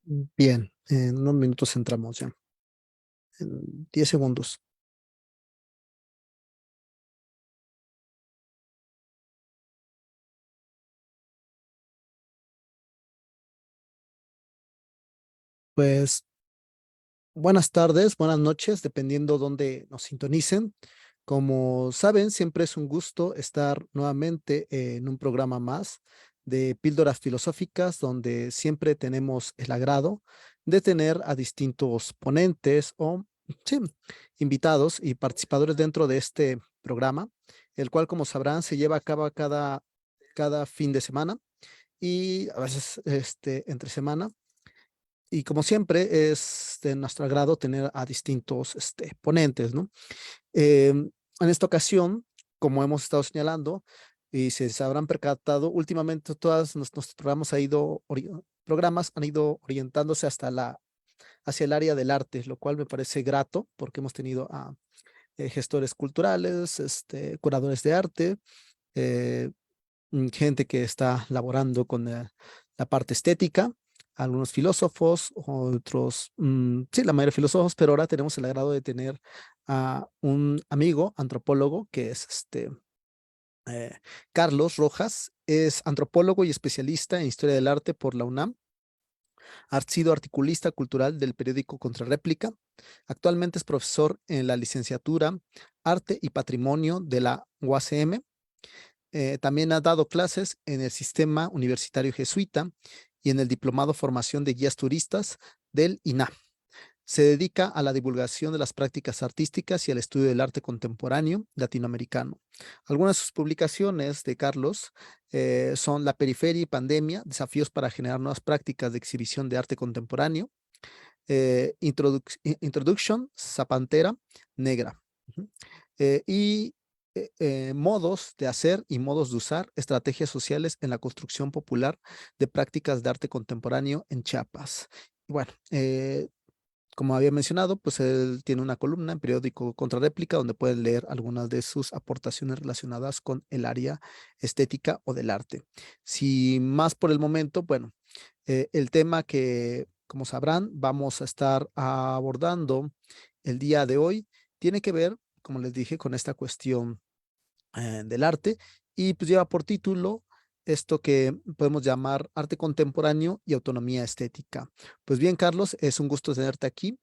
Bien, en unos minutos entramos ya, en 10 segundos. Pues buenas tardes, buenas noches, dependiendo dónde nos sintonicen. Como saben, siempre es un gusto estar nuevamente en un programa más de píldoras filosóficas, donde siempre tenemos el agrado de tener a distintos ponentes o sí, invitados y participadores dentro de este programa, el cual, como sabrán, se lleva a cabo cada fin de semana y a veces entre semana. Y como siempre, es de nuestro agrado tener a distintos ponentes, ¿no? En esta ocasión, como hemos estado señalando, y se habrán percatado, últimamente todos nuestros programas han ido orientándose hacia el área del arte, lo cual me parece grato porque hemos tenido a gestores culturales, curadores de arte, eh, gente que está laborando con la parte estética, algunos filósofos, otros, sí, la mayoría filósofos, pero ahora tenemos el agrado de tener a un amigo antropólogo que es eh, Carlos Rojas. Es antropólogo y especialista en historia del arte por la UNAM. Ha sido articulista cultural del periódico Contrarréplica. Actualmente es profesor en la licenciatura Arte y Patrimonio de la UACM. También ha dado clases en el Sistema Universitario Jesuita y en el Diplomado Formación de Guías Turistas del INAH. Se dedica a la divulgación de las prácticas artísticas y al estudio del arte contemporáneo latinoamericano. Algunas de sus publicaciones de Carlos son La periferia y pandemia, desafíos para generar nuevas prácticas de exhibición de arte contemporáneo, Introduction, Zapantera, Negra. Ujú. Y modos de hacer y modos de usar estrategias sociales en la construcción popular de prácticas de arte contemporáneo en Chiapas. Bueno, como había mencionado, pues él tiene una columna en periódico Contrarréplica donde pueden leer algunas de sus aportaciones relacionadas con el área estética o del arte. Si más por el momento, bueno, el tema que, como sabrán, vamos a estar abordando el día de hoy tiene que ver, como les dije, con esta cuestión del arte y pues lleva por título esto que podemos llamar arte contemporáneo y autonomía estética. Pues bien, Carlos, es un gusto tenerte aquí.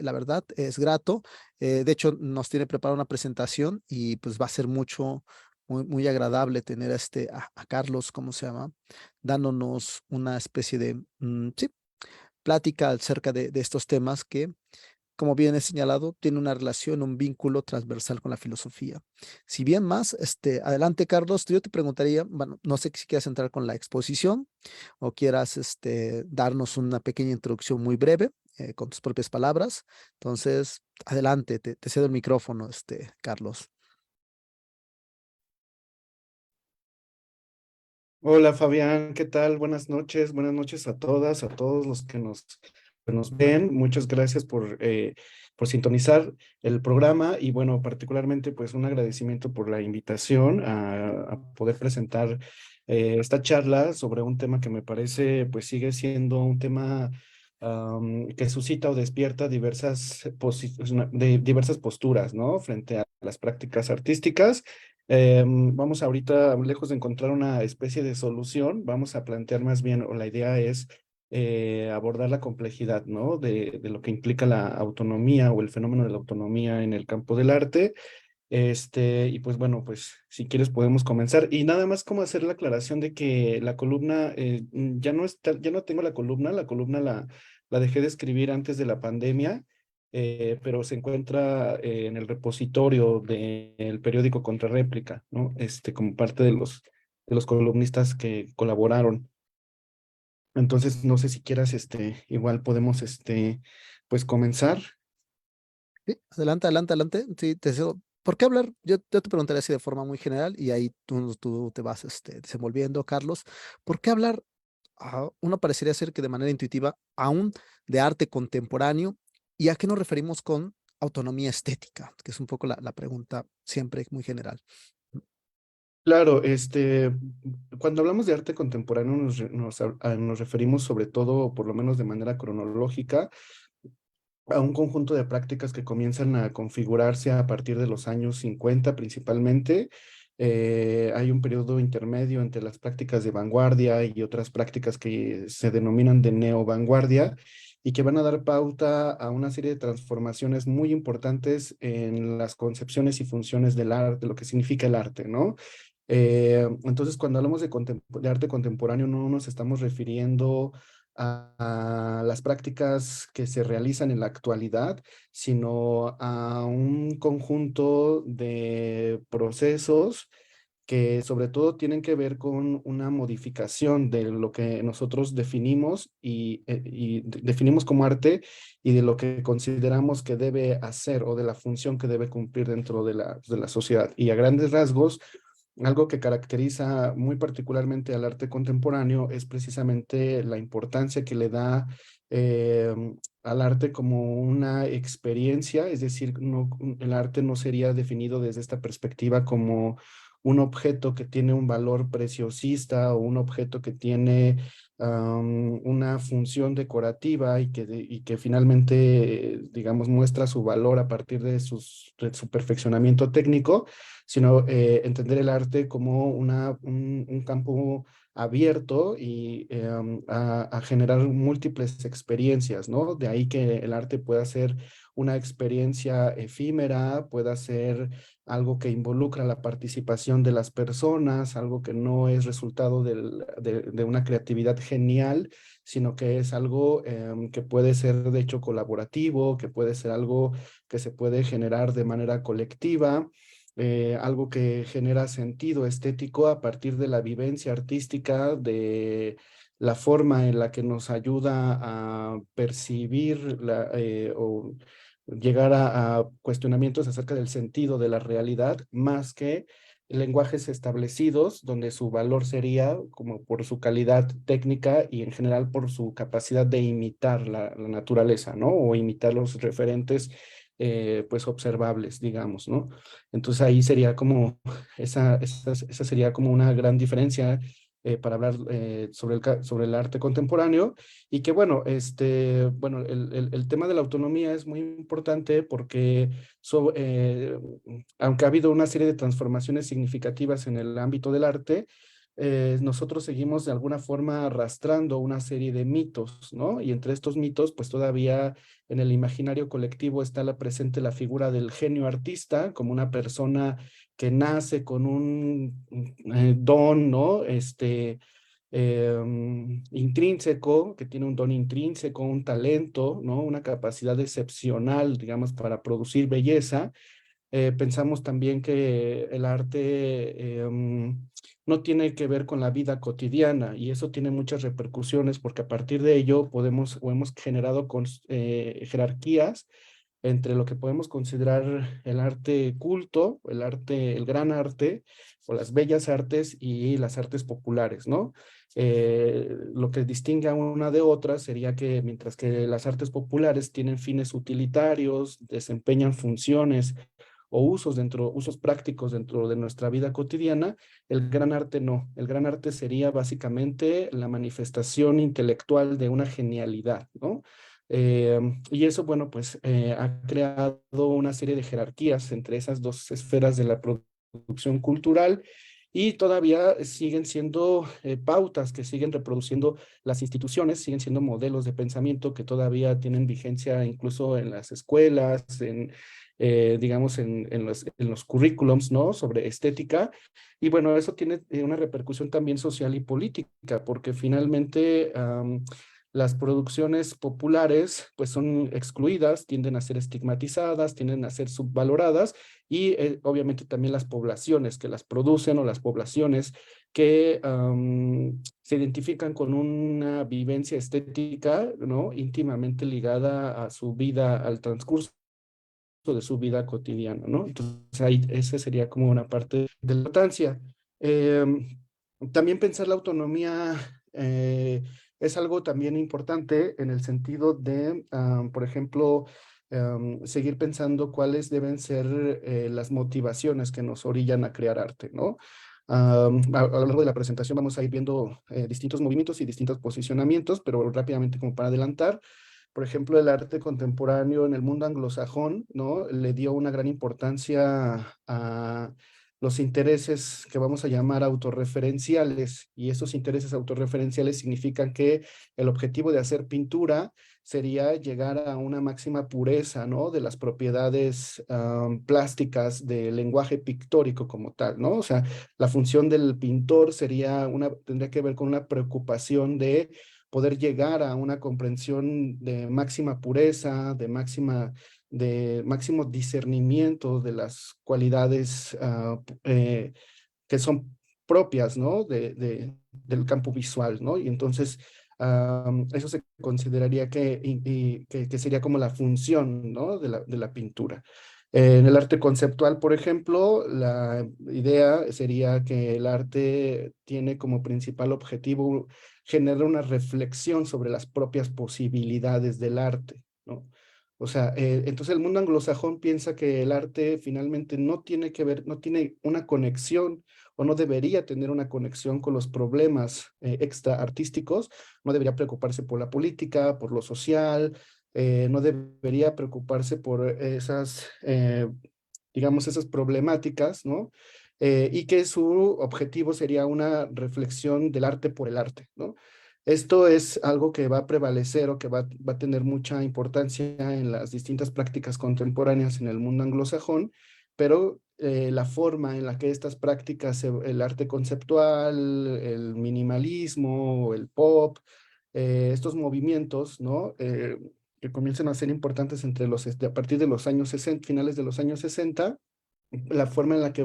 La verdad, es grato. De hecho, nos tiene preparada una presentación y pues va a ser muy agradable tener a Carlos, ¿cómo se llama? Dándonos una especie de, sí, plática acerca de estos temas que, como bien he señalado, tiene una relación, un vínculo transversal con la filosofía. Si bien más, adelante, Carlos, yo te preguntaría, bueno, no sé si quieras entrar con la exposición o quieras darnos una pequeña introducción muy breve, con tus propias palabras. Entonces, adelante, te cedo el micrófono, Carlos. Hola Fabián, ¿qué tal? Buenas noches a todas, a todos los que nos ven. Muchas gracias por sintonizar el programa y bueno, particularmente pues un agradecimiento por la invitación a poder presentar esta charla sobre un tema que me parece pues sigue siendo un tema que suscita o despierta diversas posturas, ¿no? Frente a las prácticas artísticas. Vamos ahorita, lejos de encontrar una especie de solución, vamos a plantear más bien, o la idea es abordar la complejidad, ¿no? De lo que implica la autonomía o el fenómeno de la autonomía en el campo del arte. Y pues bueno, pues si quieres podemos comenzar. Y nada más como hacer la aclaración de que la columna, ya no está, ya no tengo la columna la dejé de escribir antes de la pandemia, pero se encuentra en el repositorio del periódico Contrarréplica, ¿no? Como parte de los columnistas que colaboraron. Entonces, no sé si quieras, igual podemos, pues comenzar. Sí, adelante, adelante, adelante. Sí, te cedo. ¿Por qué hablar? Yo te preguntaría así de forma muy general y ahí tú te vas desenvolviendo, Carlos. ¿Por qué hablar? Uno parecería ser que de manera intuitiva, aún de arte contemporáneo, ¿y a qué nos referimos con autonomía estética? Que es un poco la pregunta siempre muy general. Claro, cuando hablamos de arte contemporáneo nos referimos sobre todo, por lo menos de manera cronológica, a un conjunto de prácticas que comienzan a configurarse a partir de los años 50 principalmente. Hay un periodo intermedio entre las prácticas de vanguardia y otras prácticas que se denominan de neovanguardia y que van a dar pauta a una serie de transformaciones muy importantes en las concepciones y funciones del arte, lo que significa el arte, ¿no? Entonces, cuando hablamos de arte contemporáneo, no nos estamos refiriendo a las prácticas que se realizan en la actualidad, sino a un conjunto de procesos que sobre todo tienen que ver con una modificación de lo que nosotros definimos y definimos como arte y de lo que consideramos que debe hacer o de la función que debe cumplir dentro de la sociedad. Y a grandes rasgos, algo que caracteriza muy particularmente al arte contemporáneo es precisamente la importancia que le da eh, al arte como una experiencia, es decir, el arte no sería definido desde esta perspectiva como un objeto que tiene un valor preciosista o un objeto que tiene una función decorativa y que finalmente, digamos, muestra su valor a partir de su perfeccionamiento técnico, sino entender el arte como un campo abierto y a generar múltiples experiencias, ¿no? De ahí que el arte pueda ser una experiencia efímera, pueda ser algo que involucra la participación de las personas, algo que no es resultado de una creatividad genial, sino que es algo que puede ser de hecho colaborativo, que puede ser algo que se puede generar de manera colectiva, algo que genera sentido estético a partir de la vivencia artística, de la forma en la que nos ayuda a percibir o llegar a cuestionamientos acerca del sentido de la realidad, más que lenguajes establecidos, donde su valor sería como por su calidad técnica y en general por su capacidad de imitar la naturaleza, ¿no? O imitar los referentes, pues observables, digamos, ¿no? Entonces ahí sería como, esa sería como una gran diferencia para hablar sobre el arte contemporáneo y que bueno, bueno, el tema de la autonomía es muy importante porque aunque ha habido una serie de transformaciones significativas en el ámbito del arte, nosotros seguimos de alguna forma arrastrando una serie de mitos, ¿no? Y entre estos mitos, pues todavía en el imaginario colectivo está presente la figura del genio artista como una persona que nace con un don, ¿no? Intrínseco, que tiene un don intrínseco, un talento, ¿no? Una capacidad excepcional, digamos, para producir belleza. Pensamos también que el arte no tiene que ver con la vida cotidiana y eso tiene muchas repercusiones porque a partir de ello podemos o hemos generado jerarquías entre lo que podemos considerar el arte culto, el arte, el gran arte o las bellas artes y las artes populares, ¿no? Lo que distingue a una de otras sería que mientras que las artes populares tienen fines utilitarios, desempeñan funciones o usos prácticos dentro de nuestra vida cotidiana, el gran arte no. El gran arte sería básicamente la manifestación intelectual de una genialidad, ¿no? Y eso, bueno, pues ha creado una serie de jerarquías entre esas dos esferas de la producción cultural y todavía siguen siendo pautas que siguen reproduciendo las instituciones, siguen siendo modelos de pensamiento que todavía tienen vigencia incluso en las escuelas, digamos, en los currículums, ¿no? Sobre estética. Y bueno, eso tiene una repercusión también social y política, porque finalmente las producciones populares pues son excluidas, tienden a ser estigmatizadas, tienden a ser subvaloradas y obviamente también las poblaciones que las producen o las poblaciones que se identifican con una vivencia estética, ¿no? Íntimamente ligada a su vida, al transcurso de su vida cotidiana, ¿no? Entonces ahí esa sería como una parte de la importancia. Eh, También pensar la autonomía es algo también importante en el sentido de, por ejemplo, seguir pensando cuáles deben ser las motivaciones que nos orillan a crear arte, ¿no? A lo largo de la presentación vamos a ir viendo distintos movimientos y distintos posicionamientos, pero rápidamente como para adelantar, por ejemplo, el arte contemporáneo en el mundo anglosajón, ¿no? Le dio una gran importancia a los intereses que vamos a llamar autorreferenciales, y estos intereses autorreferenciales significan que el objetivo de hacer pintura sería llegar a una máxima pureza, ¿no? De las propiedades plásticas del lenguaje pictórico como tal, ¿no? O sea, la función del pintor tendría que ver con una preocupación de poder llegar a una comprensión de máxima pureza, de máximo discernimiento de las cualidades que son propias, ¿no? Del campo visual, ¿no? Y entonces eso se consideraría que sería como la función, ¿no? De la pintura. En el arte conceptual, por ejemplo, la idea sería que el arte tiene como principal objetivo generar una reflexión sobre las propias posibilidades del arte, ¿no? O sea, entonces el mundo anglosajón piensa que el arte finalmente no tiene que ver, no tiene una conexión o no debería tener una conexión con los problemas extra artísticos, no debería preocuparse por la política, por lo social, no debería preocuparse por digamos, esas problemáticas, ¿no? Y que su objetivo sería una reflexión del arte por el arte, ¿no? Esto es algo que va a prevalecer o que va a tener mucha importancia en las distintas prácticas contemporáneas en el mundo anglosajón, pero la forma en la que estas prácticas, el arte conceptual, el minimalismo, el pop, estos movimientos, ¿no? Que comienzan a ser importantes a partir de los años 60, finales de los años 60, la forma en la que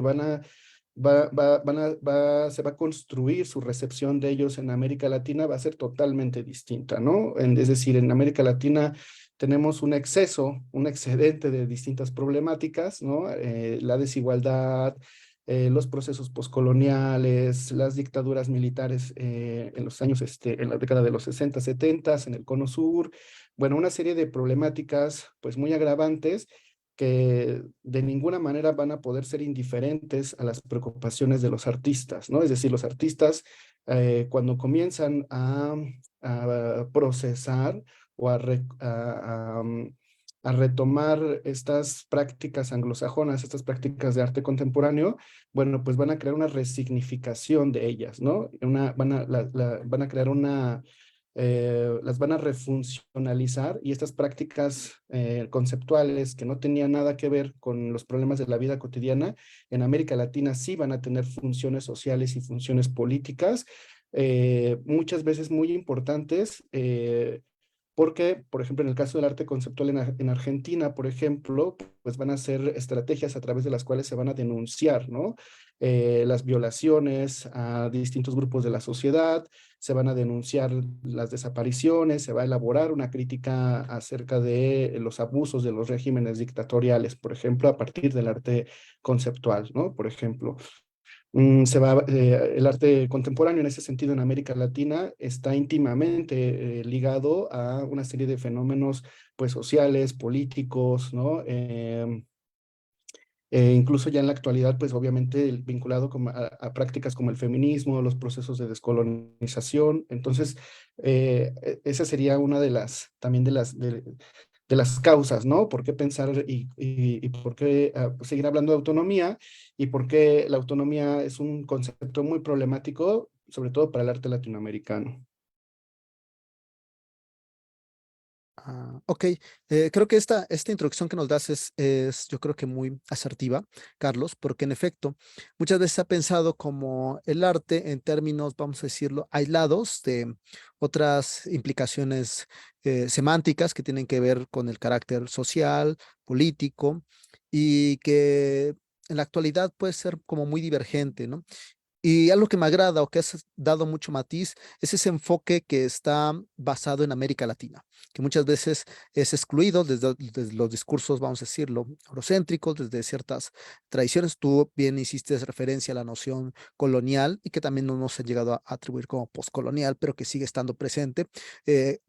se va a construir su recepción de ellos en América Latina va a ser totalmente distinta, ¿no? Es decir, en América Latina tenemos un exceso, un excedente de distintas problemáticas, ¿no? La desigualdad, los procesos poscoloniales, las dictaduras militares en los años, en la década de los 60, 70, en el Cono Sur, bueno, una serie de problemáticas pues muy agravantes que de ninguna manera van a poder ser indiferentes a las preocupaciones de los artistas, ¿no? Es decir, los artistas cuando comienzan a procesar o a retomar estas prácticas anglosajonas, estas prácticas de arte contemporáneo, bueno, pues van a crear una resignificación de ellas, ¿no? Van a crear las van a refuncionalizar, y estas prácticas conceptuales que no tenían nada que ver con los problemas de la vida cotidiana, en América Latina sí van a tener funciones sociales y funciones políticas, muchas veces muy importantes, porque, por ejemplo, en el caso del arte conceptual en Argentina, por ejemplo, pues van a ser estrategias a través de las cuales se van a denunciar, ¿no? Las violaciones a distintos grupos de la sociedad, se van a denunciar las desapariciones, se va a elaborar una crítica acerca de los abusos de los regímenes dictatoriales, por ejemplo, a partir del arte conceptual, ¿no? Por ejemplo. El arte contemporáneo en ese sentido en América Latina está íntimamente ligado a una serie de fenómenos pues sociales, políticos, ¿no? Incluso ya en la actualidad, pues obviamente vinculado a prácticas como el feminismo, los procesos de descolonización. Entonces, esa sería una de las, también de las causas, ¿no? ¿Por qué pensar y por qué seguir hablando de autonomía? Y por qué la autonomía es un concepto muy problemático, sobre todo para el arte latinoamericano. Ok, creo que esta introducción que nos das yo creo que muy asertiva, Carlos, porque en efecto, muchas veces se ha pensado como el arte en términos, vamos a decirlo, aislados de otras implicaciones semánticas que tienen que ver con el carácter social, político, y que en la actualidad puede ser como muy divergente, ¿no? Y algo que me agrada o que has dado mucho matiz es ese enfoque que está basado en América Latina, que muchas veces es excluido desde los discursos, vamos a decirlo, eurocéntricos, desde ciertas tradiciones. Tú bien hiciste referencia a la noción colonial y que también no nos ha llegado a atribuir como postcolonial, pero que sigue estando presente, eh,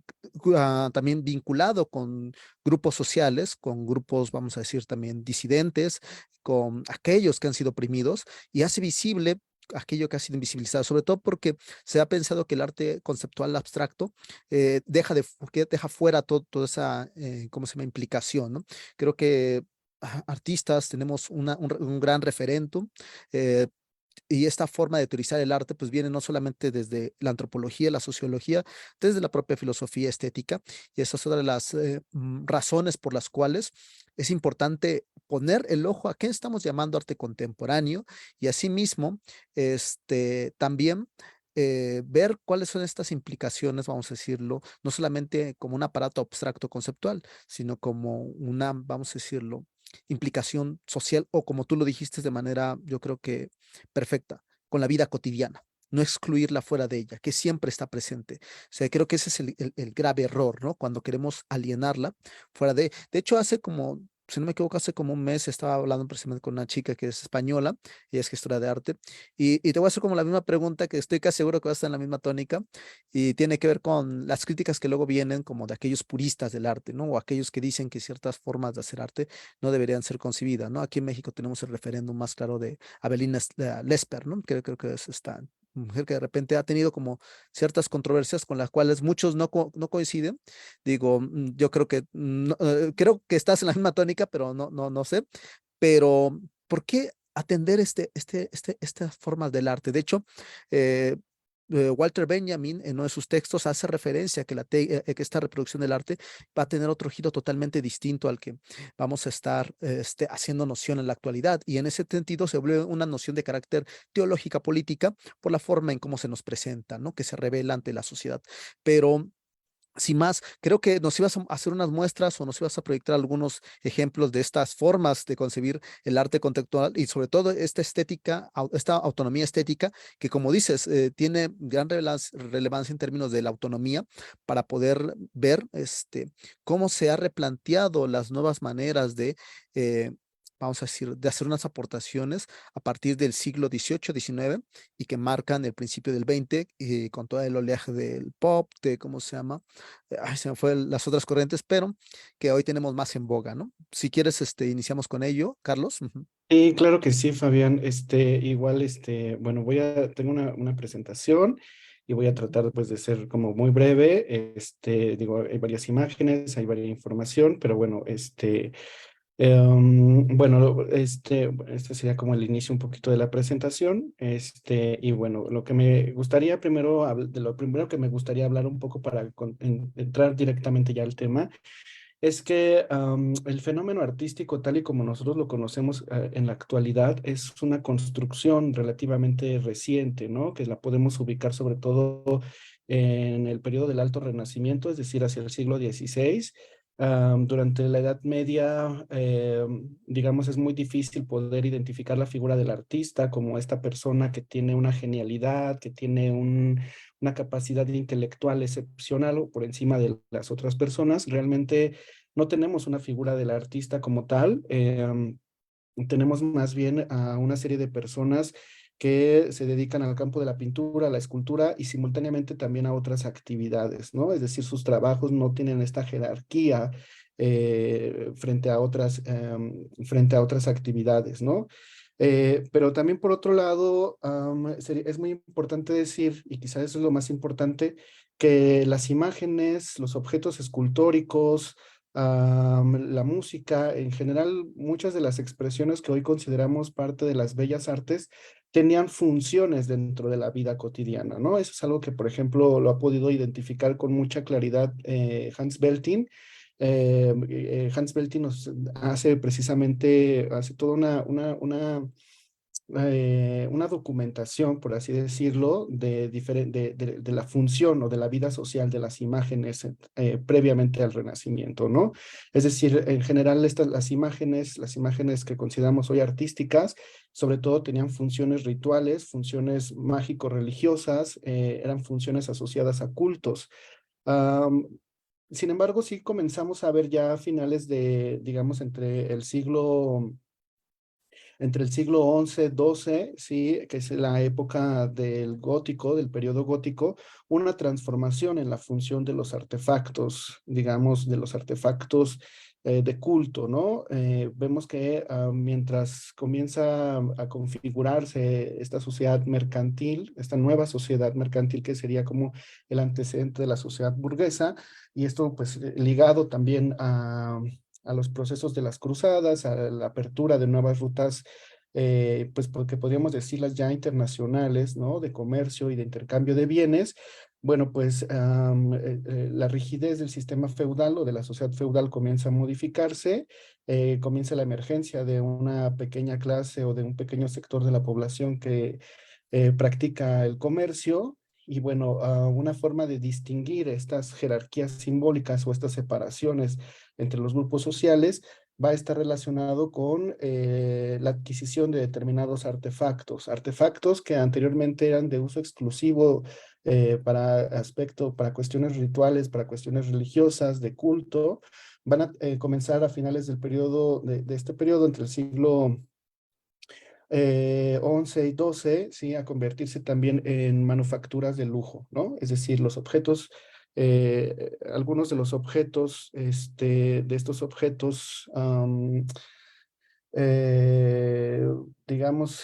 también vinculado con grupos sociales, con grupos, vamos a decir, también disidentes, con aquellos que han sido oprimidos y hace visible aquello que ha sido invisibilizado, sobre todo porque se ha pensado que el arte conceptual abstracto que deja fuera toda esa, ¿cómo se llama?, implicación, ¿no? Creo que artistas tenemos un gran referente, eh, y esta forma de teorizar el arte, pues viene no solamente desde la antropología, la sociología, desde la propia filosofía estética, y esa es otra de las razones por las cuales es importante poner el ojo a qué estamos llamando arte contemporáneo y asimismo, también ver cuáles son estas implicaciones, vamos a decirlo, no solamente como un aparato abstracto conceptual, sino como una, vamos a decirlo, implicación social o como tú lo dijiste de manera, yo creo que perfecta, con la vida cotidiana, no excluirla fuera de ella, que siempre está presente. O sea, creo que ese es el grave error, ¿no? Cuando queremos alienarla fuera de hecho, hace como, si no me equivoco, hace como un mes estaba hablando precisamente con una chica que es española, ella es gestora de arte, y te voy a hacer como la misma pregunta que estoy casi seguro que va a estar en la misma tónica, y tiene que ver con las críticas que luego vienen como de aquellos puristas del arte, ¿no? O aquellos que dicen que ciertas formas de hacer arte no deberían ser concebidas, ¿no? Aquí en México tenemos el referéndum más claro de Abelina Lesper, ¿no? Creo que es esta mujer que de repente ha tenido como ciertas controversias con las cuales muchos no coinciden. Digo, yo creo que, creo que estás en la misma tónica, pero no sé. Pero, ¿por qué atender estas formas del arte? De hecho, eh, Walter Benjamin en uno de sus textos hace referencia a que esta reproducción del arte va a tener otro giro totalmente distinto al que vamos a estar haciendo noción en la actualidad. Y en ese sentido se vuelve una noción de carácter teológica política por la forma en cómo se nos presenta, ¿no? Que se revela ante la sociedad. Pero sin más, creo que nos ibas a hacer unas muestras o nos ibas a proyectar algunos ejemplos de estas formas de concebir el arte conceptual y sobre todo esta estética, esta autonomía estética que como dices, tiene gran relevancia en términos de la autonomía para poder ver cómo se ha replanteado las nuevas maneras de, eh, vamos a decir, de hacer unas aportaciones a partir del siglo XVIII, XIX y que marcan el principio del XX y con todo el oleaje del pop, de cómo se llama, ay, se me fue las otras corrientes, pero que hoy tenemos más en boga, ¿no? Si quieres, iniciamos con ello, Carlos. Ujú. Sí, claro que sí, Fabián. Igual, bueno, tengo una presentación y voy a tratar pues de ser como muy breve. Digo, hay varias imágenes, hay varias información, pero bueno, bueno, este sería como el inicio un poquito de la presentación. Y bueno, lo que me gustaría primero, de lo primero que me gustaría hablar un poco para entrar directamente ya al tema es que el fenómeno artístico, tal y como nosotros lo conocemos en la actualidad, es una construcción relativamente reciente, ¿no? Que la podemos ubicar sobre todo en el periodo del Alto Renacimiento, es decir, hacia el siglo XVI. Durante la Edad Media, digamos, es muy difícil poder identificar la figura del artista como esta persona que tiene una genialidad, que tiene una capacidad intelectual excepcional o por encima de las otras personas. Realmente no tenemos una figura del artista como tal, tenemos más bien a una serie de personas que se dedican al campo de la pintura, la escultura y simultáneamente también a otras actividades, ¿no? Es decir, sus trabajos no tienen esta jerarquía frente a otras actividades, ¿no? Pero también por otro lado, es muy importante decir, y quizás eso es lo más importante, que las imágenes, los objetos escultóricos, la música, en general, muchas de las expresiones que hoy consideramos parte de las bellas artes tenían funciones dentro de la vida cotidiana, ¿no? Eso es algo que, por ejemplo, lo ha podido identificar con mucha claridad Hans Belting. Hans Belting nos hace precisamente, hace toda una documentación, por así decirlo, de la función o de la vida social de las imágenes previamente al Renacimiento, ¿no? Es decir, en general las imágenes que consideramos hoy artísticas, sobre todo tenían funciones rituales, funciones mágico-religiosas, eran funciones asociadas a cultos. Am, Sin embargo, sí comenzamos a ver ya a finales de, digamos, entre el siglo entre el siglo XI-XII, sí, que es la época del gótico, del periodo gótico, una transformación en la función de los artefactos, digamos, de los artefactos de culto, ¿no? Vemos que mientras comienza a configurarse esta sociedad mercantil, esta nueva sociedad mercantil que sería como el antecedente de la sociedad burguesa, y esto pues ligado también a los procesos de las cruzadas, a la apertura de nuevas rutas, pues porque podríamos decirlas ya internacionales, ¿no? De comercio y de intercambio de bienes. Bueno, pues la rigidez del sistema feudal o de la sociedad feudal comienza a modificarse, comienza la emergencia de una pequeña clase o de un pequeño sector de la población que practica el comercio. Y bueno, una forma de distinguir estas jerarquías simbólicas o estas separaciones entre los grupos sociales va a estar relacionado con la adquisición de determinados artefactos, artefactos que anteriormente eran de uso exclusivo para cuestiones rituales, para cuestiones religiosas, de culto, van a comenzar a finales del periodo, de este periodo entre el siglo 11 y 12, ¿sí? A convertirse también en manufacturas de lujo, ¿no? Es decir, los objetos, algunos de los objetos, de estos objetos, eh, digamos,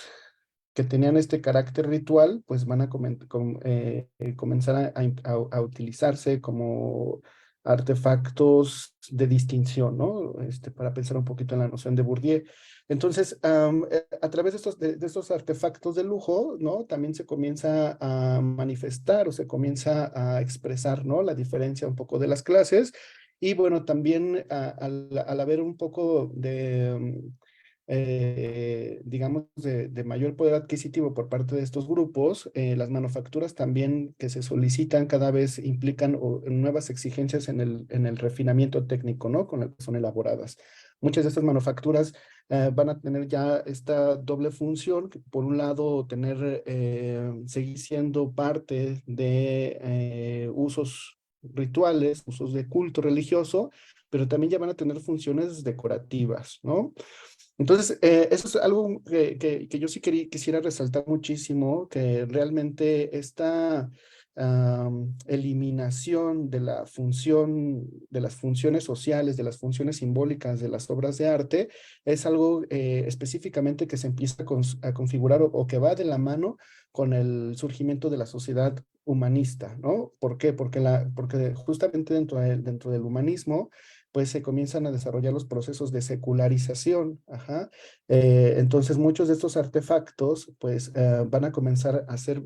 que tenían este carácter ritual, pues van a comenzar a utilizarse como artefactos de distinción, ¿no? Para pensar un poquito en la noción de Bourdieu. Entonces, a través de estos artefactos de lujo, ¿no? También se comienza a manifestar o se comienza a expresar, ¿no? La diferencia un poco de las clases. Y bueno, también al haber un poco de digamos, de mayor poder adquisitivo por parte de estos grupos, las manufacturas también que se solicitan cada vez implican nuevas exigencias en el refinamiento técnico, ¿no? Con el que son elaboradas. Muchas de estas manufacturas van a tener ya esta doble función, que por un lado seguir siendo parte de usos rituales, usos de culto religioso, pero también ya van a tener funciones decorativas, ¿no? Entonces, eso es algo que yo sí quisiera resaltar muchísimo, que realmente esta eliminación de la función, de las funciones sociales, de las funciones simbólicas de las obras de arte, es algo específicamente que se empieza a configurar o que va de la mano con el surgimiento de la sociedad humanista, ¿no? ¿Por qué? Porque justamente dentro del humanismo, pues se comienzan a desarrollar los procesos de secularización. Ajá. Entonces, muchos de estos artefactos, pues, van a comenzar a ser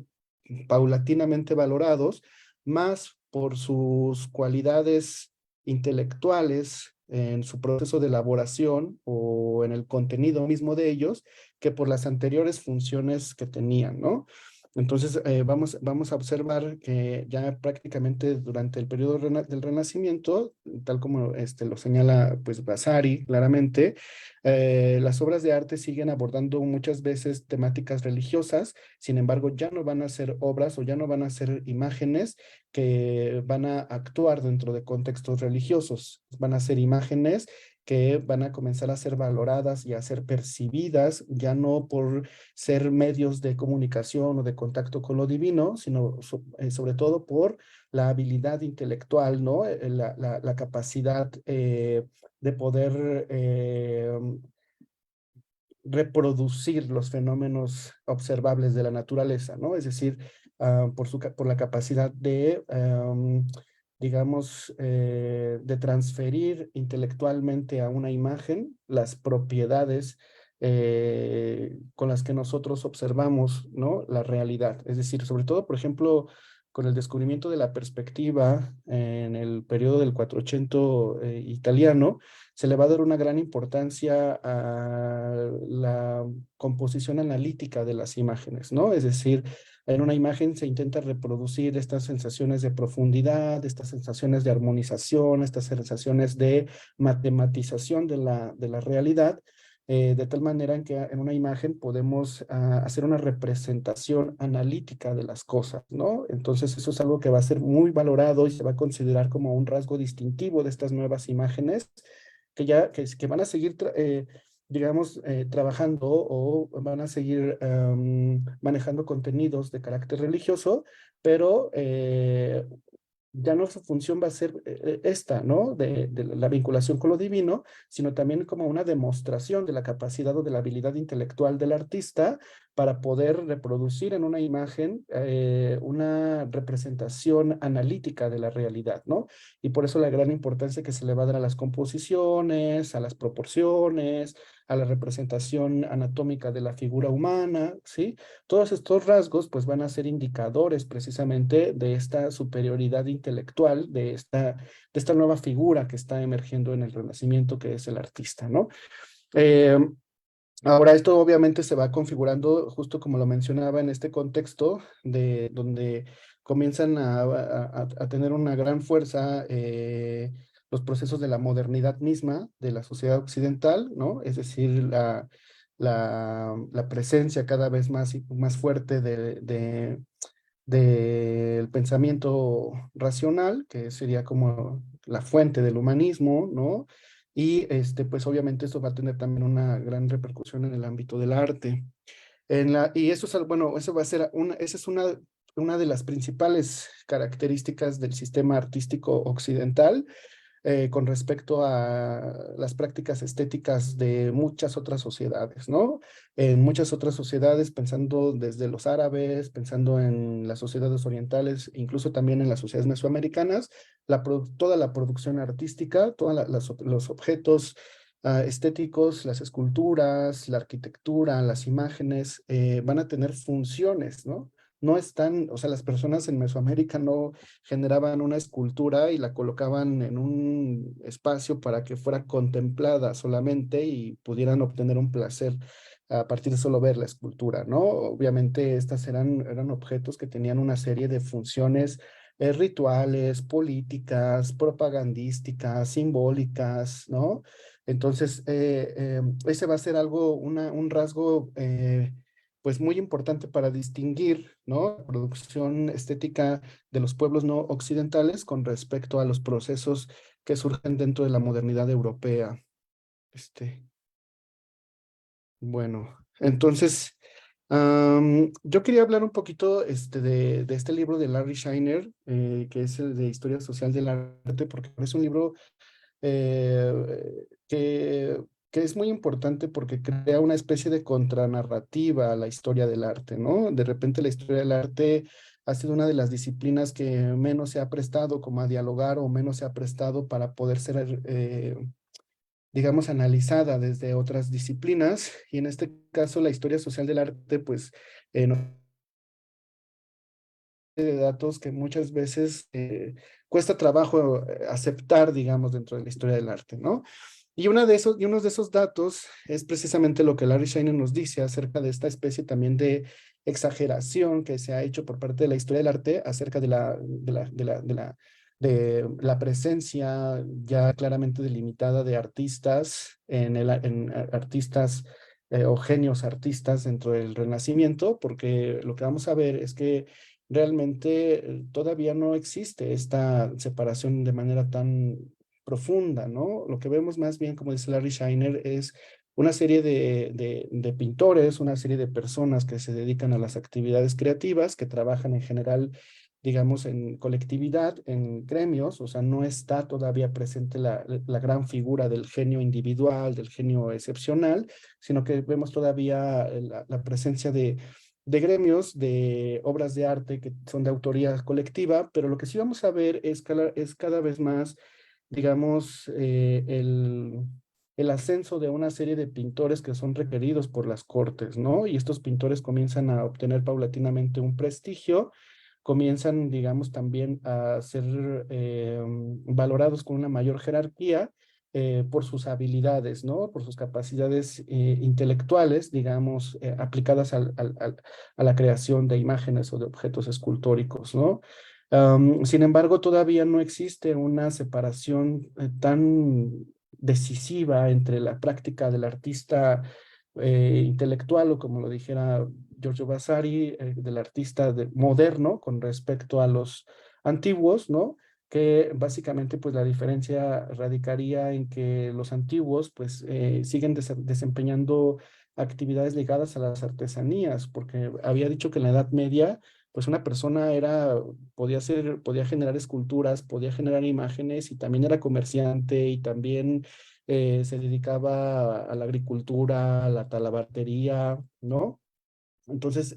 paulatinamente valorados, más por sus cualidades intelectuales en su proceso de elaboración o en el contenido mismo de ellos, que por las anteriores funciones que tenían, ¿no? Entonces, vamos a observar que ya prácticamente durante el periodo del Renacimiento, tal como lo señala pues Vasari claramente, las obras de arte siguen abordando muchas veces temáticas religiosas, sin embargo, ya no van a ser obras o ya no van a ser imágenes que van a actuar dentro de contextos religiosos, van a ser imágenes que van a comenzar a ser valoradas y a ser percibidas, ya no por ser medios de comunicación o de contacto con lo divino, sino sobre todo por la habilidad intelectual, ¿no? La capacidad de poder reproducir los fenómenos observables de la naturaleza, ¿no? Es decir, por la capacidad de, digamos, de transferir intelectualmente a una imagen las propiedades con las que nosotros observamos, ¿no? La realidad. Es decir, sobre todo, por ejemplo, con el descubrimiento de la perspectiva en el periodo del 480 italiano, se le va a dar una gran importancia a la composición analítica de las imágenes, ¿no? Es decir, en una imagen se intenta reproducir estas sensaciones de profundidad, estas sensaciones de armonización, estas sensaciones de matematización de la realidad, de tal manera en que en una imagen podemos hacer una representación analítica de las cosas, ¿no? Entonces eso es algo que va a ser muy valorado y se va a considerar como un rasgo distintivo de estas nuevas imágenes que van a seguir digamos, trabajando o van a seguir manejando contenidos de carácter religioso, pero ya no su función va a ser esta, ¿no? De la vinculación con lo divino, sino también como una demostración de la capacidad o de la habilidad intelectual del artista para poder reproducir en una imagen una representación analítica de la realidad, ¿no? Y por eso la gran importancia que se le va a dar a las composiciones, a las proporciones, a la representación anatómica de la figura humana, ¿sí? Todos estos rasgos pues van a ser indicadores precisamente de esta superioridad intelectual, de esta nueva figura que está emergiendo en el Renacimiento, que es el artista, ¿no? Eh, Ahora, esto obviamente se va configurando, justo como lo mencionaba, en este contexto de donde comienzan a tener una gran fuerza los procesos de la modernidad misma de la sociedad occidental, ¿no? Es decir, la presencia cada vez más, más fuerte del pensamiento racional, que sería como la fuente del humanismo, ¿no? Y pues obviamente eso va a tener también una gran repercusión en el ámbito del arte. Y eso es, bueno, eso va a ser esa es una de las principales características del sistema artístico occidental con respecto a las prácticas estéticas de muchas otras sociedades, ¿no? En muchas otras sociedades, pensando desde los árabes, pensando en las sociedades orientales, incluso también en las sociedades mesoamericanas, toda la producción artística, todos los objetos estéticos, las esculturas, la arquitectura, las imágenes, van a tener funciones, ¿no? No están, o sea, las personas en Mesoamérica no generaban una escultura y la colocaban en un espacio para que fuera contemplada solamente y pudieran obtener un placer a partir de solo ver la escultura, ¿no? Obviamente estas eran objetos que tenían una serie de funciones rituales, políticas, propagandísticas, simbólicas, ¿no? Entonces, ese va a ser algo, un rasgo pues muy importante para distinguir, ¿no? La producción estética de los pueblos no occidentales con respecto a los procesos que surgen dentro de la modernidad europea. Este, bueno, entonces, yo quería hablar un poquito de este libro de Larry Scheiner, que es el de Historia Social del Arte, porque es un libro que es muy importante porque crea una especie de contranarrativa a la historia del arte, ¿no? De repente la historia del arte ha sido una de las disciplinas que menos se ha prestado como a dialogar o menos se ha prestado para poder ser, digamos, analizada desde otras disciplinas. Y en este caso, la historia social del arte, pues, nos de datos que muchas veces cuesta trabajo aceptar, digamos, dentro de la historia del arte, ¿no? Y uno de esos datos es precisamente lo que Larry Scheiner nos dice acerca de esta especie también de exageración que se ha hecho por parte de la historia del arte acerca de la presencia ya claramente delimitada de artistas en artistas o genios artistas dentro del Renacimiento, porque lo que vamos a ver es que realmente todavía no existe esta separación de manera tan profunda, ¿no? Lo que vemos más bien, como dice Larry Scheiner, es una serie de pintores, una serie de personas que se dedican a las actividades creativas, que trabajan en general, digamos, en colectividad, en gremios, o sea, no está todavía presente la gran figura del genio individual, del genio excepcional, sino que vemos todavía la presencia de gremios, de obras de arte que son de autoría colectiva, pero lo que sí vamos a ver es cada vez más, digamos, el ascenso de una serie de pintores que son requeridos por las cortes, ¿no? Y estos pintores comienzan a obtener paulatinamente un prestigio, comienzan, digamos, también a ser valorados con una mayor jerarquía por sus habilidades, ¿no? Por sus capacidades intelectuales, digamos, aplicadas a la creación de imágenes o de objetos escultóricos, ¿no? Sin embargo, todavía no existe una separación tan decisiva entre la práctica del artista intelectual o como lo dijera Giorgio Vasari, del artista moderno con respecto a los antiguos, ¿no? que básicamente pues la diferencia radicaría en que los antiguos pues siguen desempeñando actividades ligadas a las artesanías, porque había dicho que en la Edad Media pues una persona podía generar esculturas, podía generar imágenes y también era comerciante y también se dedicaba a la agricultura, a la talabartería, ¿no? Entonces,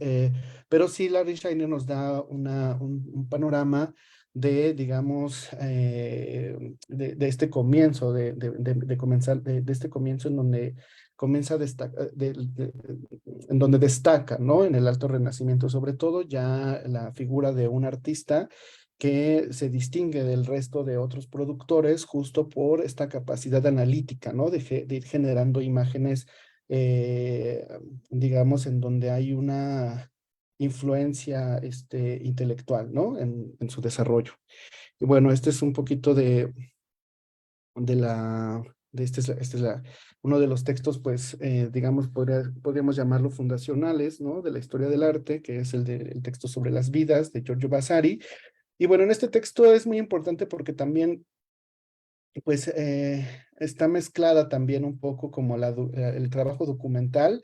pero sí, Larry Scheiner nos da un panorama de, digamos, de este comienzo, de comenzar, de este comienzo en donde comienza a destacar, en donde destaca, ¿no? En el Alto Renacimiento, sobre todo ya la figura de un artista que se distingue del resto de otros productores justo por esta capacidad analítica, ¿no? De ir generando imágenes eh, digamos, en donde hay una influencia intelectual, ¿no? En su desarrollo. Y bueno, este es un poquito de la, de uno de los textos, pues, digamos, podríamos llamarlo fundacionales, ¿no? De la historia del arte, que es el texto sobre las vidas de Giorgio Vasari. Y bueno, en este texto es muy importante porque también pues está mezclada también un poco como el trabajo documental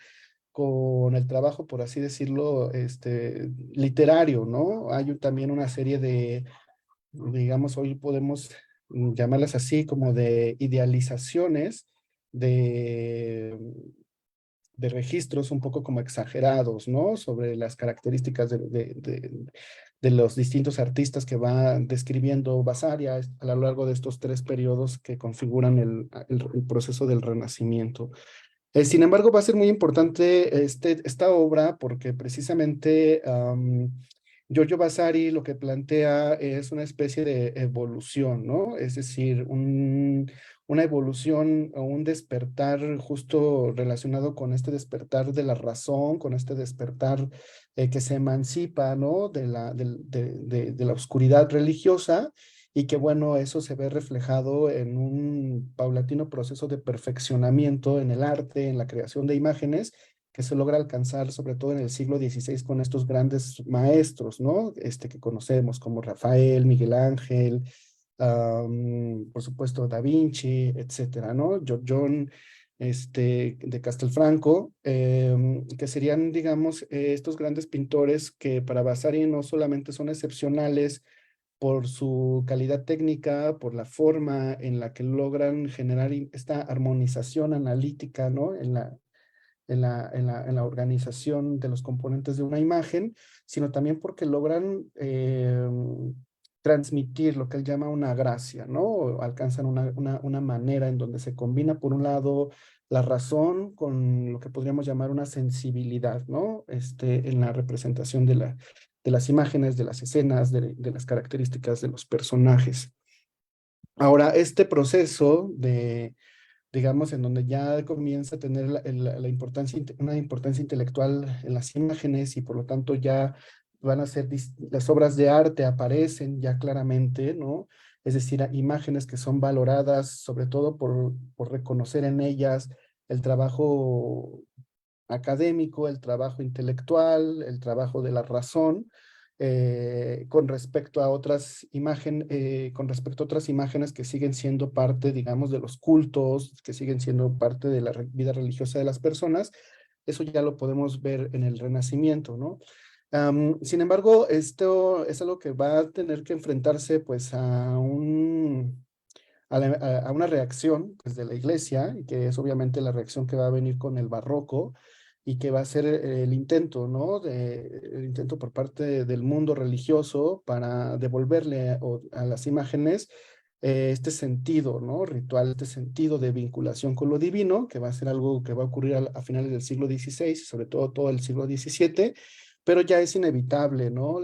con el trabajo, por así decirlo, literario, ¿no? Hay también una serie de, digamos, hoy podemos llamarlas así, como de idealizaciones de, de registros un poco como exagerados, ¿no? Sobre las características de los distintos artistas que va describiendo Basaria a lo largo de estos tres periodos que configuran el proceso del Renacimiento. Sin embargo, va a ser muy importante esta obra porque precisamente Giorgio Vasari lo que plantea es una especie de evolución, ¿no? Es decir, una evolución o un despertar justo relacionado con este despertar de la razón, con este despertar que se emancipa, ¿no? De la oscuridad religiosa y que bueno, eso se ve reflejado en un paulatino proceso de perfeccionamiento en el arte, en la creación de imágenes, que se logra alcanzar sobre todo en el siglo XVI con estos grandes maestros, ¿no? Que conocemos como Rafael, Miguel Ángel, por supuesto Da Vinci, etcétera, ¿no? John de Castelfranco, que serían, digamos, estos grandes pintores que para Vasari no solamente son excepcionales, por su calidad técnica, por la forma en la que logran generar esta armonización analítica, ¿no? En la organización de los componentes de una imagen, sino también porque logran transmitir lo que él llama una gracia, ¿no? O alcanzan una manera en donde se combina, por un lado, la razón con lo que podríamos llamar una sensibilidad, ¿no? En la representación de las imágenes, de las escenas, de las características de los personajes. Ahora, este proceso digamos, en donde ya comienza a tener la importancia, una importancia intelectual en las imágenes y por lo tanto ya van a ser, las obras de arte aparecen ya claramente, ¿no? Es decir, imágenes que son valoradas sobre todo por reconocer en ellas el trabajo académico, el trabajo intelectual, el trabajo de la razón, con respecto a con respecto a otras imágenes que siguen siendo parte, digamos, de los cultos, que siguen siendo parte de la vida religiosa de las personas. Eso ya lo podemos ver en el Renacimiento, ¿no? Sin embargo, esto es algo que va a tener que enfrentarse pues a una reacción pues, de la iglesia, y que es obviamente la reacción que va a venir con el barroco, y que va a ser el intento, ¿no? El intento por parte del mundo religioso para devolverle a las imágenes este sentido, ¿no? Ritual, este sentido de vinculación con lo divino, que va a ser algo que va a ocurrir a finales del siglo XVI, sobre todo el siglo XVII, pero ya es inevitable, ¿no?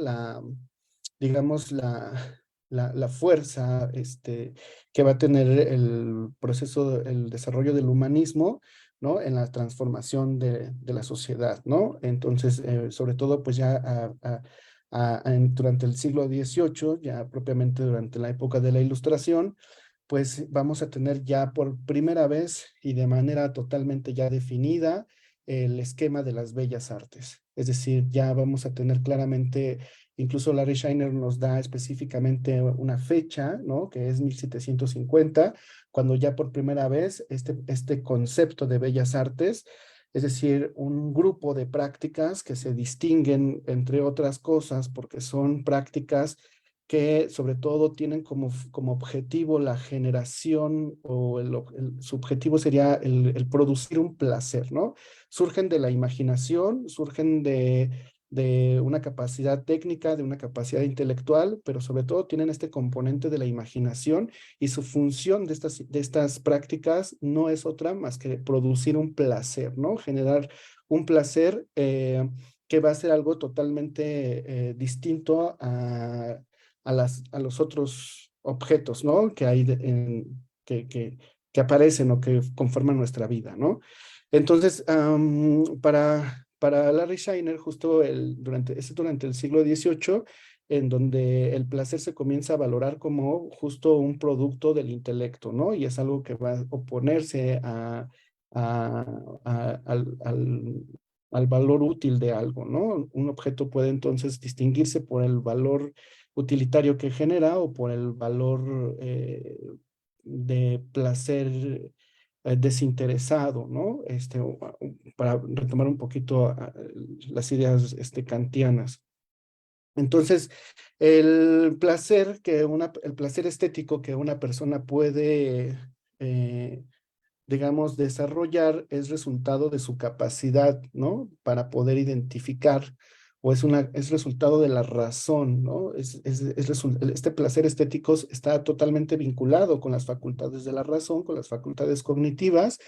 Digamos, la fuerza que va a tener el proceso, el desarrollo del humanismo, ¿no? En la transformación de la sociedad, ¿no? Entonces, sobre todo, pues ya durante el siglo XVIII, ya propiamente durante la época de la Ilustración, pues vamos a tener ya por primera vez y de manera totalmente ya definida el esquema de las bellas artes. Es decir, ya vamos a tener claramente Incluso Larry Scheiner nos da específicamente una fecha, ¿no? Que es 1750, cuando ya por primera vez este concepto de bellas artes, es decir, un grupo de prácticas que se distinguen, entre otras cosas, porque son prácticas que sobre todo tienen como objetivo la generación o su objetivo sería el producir un placer, ¿no? Surgen de la imaginación, surgen de una capacidad técnica, de una capacidad intelectual, pero sobre todo tienen este componente de la imaginación y su función de estas prácticas no es otra más que producir un placer, ¿no? Generar un placer que va a ser algo totalmente distinto a los otros objetos, ¿no? Que hay que aparecen o que conforman nuestra vida, ¿no? Entonces, para Larry Scheiner, justo durante el siglo XVIII, en donde el placer se comienza a valorar como justo un producto del intelecto, ¿no? Y es algo que va a oponerse a- al valor útil de algo, ¿no? Un objeto puede entonces distinguirse por el valor utilitario que genera o por el valor de placer desinteresado, ¿no? Para retomar un poquito las ideas kantianas. Entonces, el placer estético que una persona puede, eh, digamos, desarrollar es resultado de su capacidad, ¿no? Para poder identificar, o es resultado de la razón, ¿no? Este placer estético está totalmente vinculado con las facultades de la razón, con las facultades cognitivas,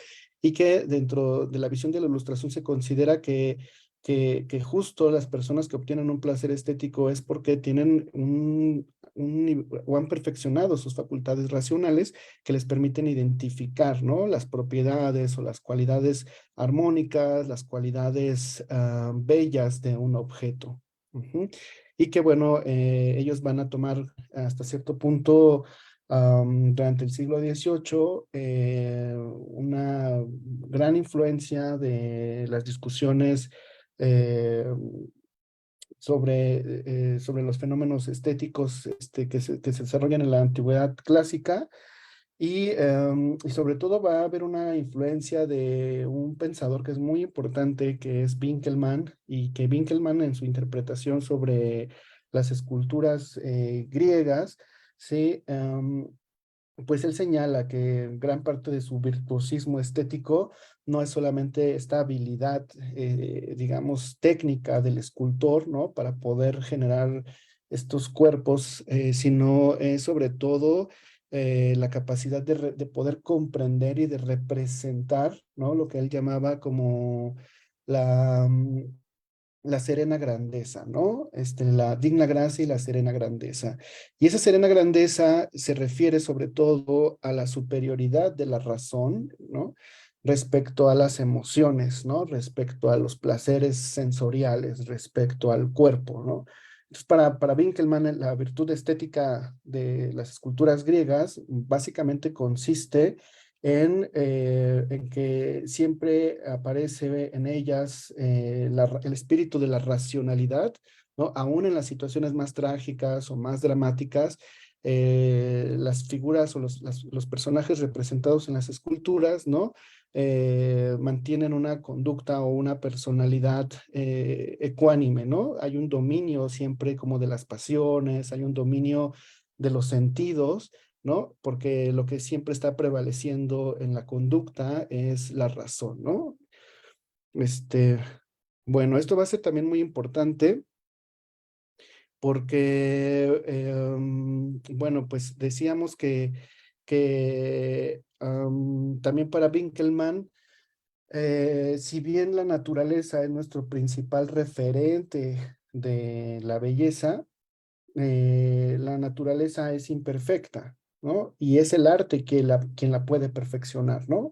y que dentro de la visión de la ilustración se considera que justo las personas que obtienen un placer estético es porque tienen o han perfeccionado sus facultades racionales que les permiten identificar, ¿no? Las propiedades o las cualidades armónicas, las cualidades bellas de un objeto. Ujú. Y que, bueno, ellos van a tomar hasta cierto punto durante el siglo XVIII una gran influencia de las discusiones eh, sobre los fenómenos estéticos que se desarrollan en la antigüedad clásica y sobre todo va a haber una influencia de un pensador que es muy importante, que es Winkelmann, y que Winkelmann en su interpretación sobre las esculturas griegas, sí, pues él señala que gran parte de su virtuosismo estético no es solamente esta habilidad, digamos, técnica del escultor, ¿no? Para poder generar estos cuerpos, sino es sobre todo la capacidad de poder comprender y de representar, ¿no? Lo que él llamaba como la, la serena grandeza, ¿no? La digna gracia y la serena grandeza. Y esa serena grandeza se refiere sobre todo a la superioridad de la razón, ¿no? Respecto a las emociones, ¿no? Respecto a los placeres sensoriales, respecto al cuerpo, ¿no? Entonces, para Winkelmann, la virtud estética de las esculturas griegas básicamente consiste en que siempre aparece en ellas el espíritu de la racionalidad, ¿no? Aún en las situaciones más trágicas o más dramáticas, las figuras o los personajes representados en las esculturas, ¿no? Mantienen una conducta o una personalidad ecuánime, ¿no? Hay un dominio siempre como de las pasiones, hay un dominio de los sentidos, ¿no? Porque lo que siempre está prevaleciendo en la conducta es la razón, ¿no? Este, bueno, esto va a ser también muy importante porque, bueno, pues decíamos que también para Winkelmann, si bien la naturaleza es nuestro principal referente de la belleza, la naturaleza es imperfecta, ¿no? Y es el arte quien la puede perfeccionar, ¿no?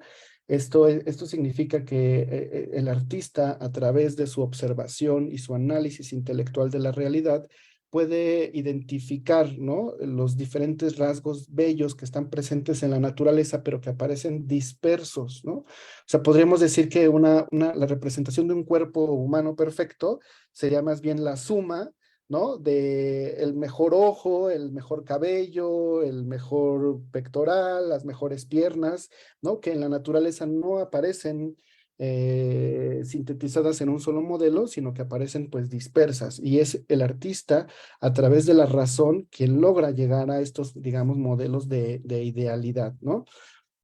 Esto significa que el artista, a través de su observación y su análisis intelectual de la realidad, puede identificar, ¿no? Los diferentes rasgos bellos que están presentes en la naturaleza, pero que aparecen dispersos, ¿no? O sea, podríamos decir que la representación de un cuerpo humano perfecto sería más bien la suma ¿no? De el mejor ojo, el mejor cabello, el mejor pectoral, las mejores piernas, ¿no? Que en la naturaleza no aparecen sintetizadas en un solo modelo, sino que aparecen pues dispersas. Y es el artista, a través de la razón, quien logra llegar a estos, digamos, modelos de idealidad, ¿no?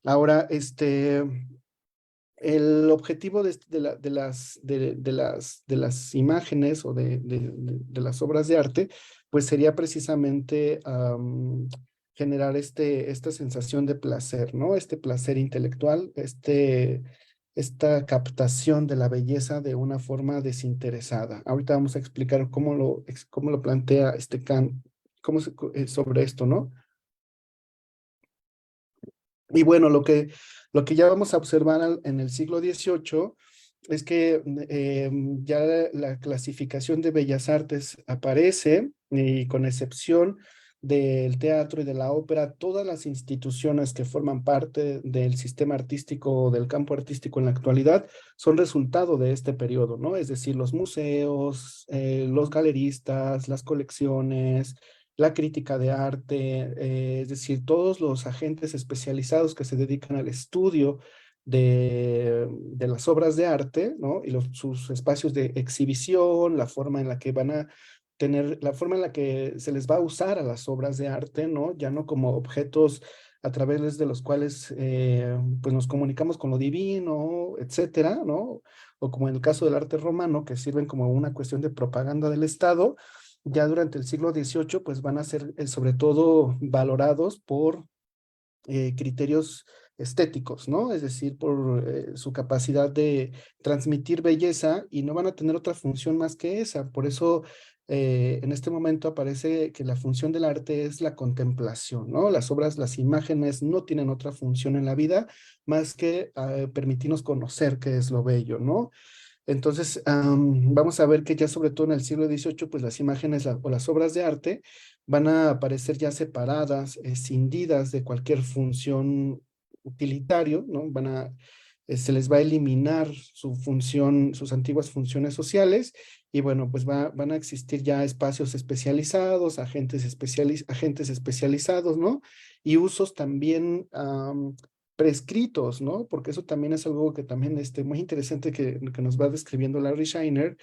Ahora, el objetivo de las imágenes o de las obras de arte, pues sería precisamente generar esta sensación de placer, ¿no? Este placer intelectual, esta captación de la belleza de una forma desinteresada. Ahorita vamos a explicar cómo lo plantea Kant, sobre esto, ¿no? Y bueno, lo que ya vamos a observar en el siglo XVIII es que ya la clasificación de bellas artes aparece, y con excepción del teatro y de la ópera, todas las instituciones que forman parte del sistema artístico, del campo artístico en la actualidad, son resultado de este periodo, ¿no? Es decir, los museos, los galeristas, las colecciones, la crítica de arte, es decir, todos los agentes especializados que se dedican al estudio de las obras de arte, ¿no? Y sus espacios de exhibición, la forma en la que van a tener, la forma en la que se les va a usar a las obras de arte, ¿no? Ya no como objetos a través de los cuales pues nos comunicamos con lo divino, etcétera, ¿no? O como en el caso del arte romano, que sirven como una cuestión de propaganda del Estado. Ya durante el siglo XVIII, pues van a ser sobre todo valorados por criterios estéticos, ¿no? Es decir, por su capacidad de transmitir belleza, y no van a tener otra función más que esa. Por eso, en este momento aparece que la función del arte es la contemplación, ¿no? Las obras, las imágenes no tienen otra función en la vida más que permitirnos conocer qué es lo bello, ¿no? Entonces, vamos a ver que ya sobre todo en el siglo XVIII, pues las imágenes o las obras de arte van a aparecer ya separadas, escindidas de cualquier función utilitario, ¿no? Se les va a eliminar su función, sus antiguas funciones sociales, y bueno, pues van a existir ya espacios especializados, agentes especializados, ¿no? Y usos también prescritos, ¿no? Porque eso también es algo que también muy interesante que nos va describiendo Larry Scheiner.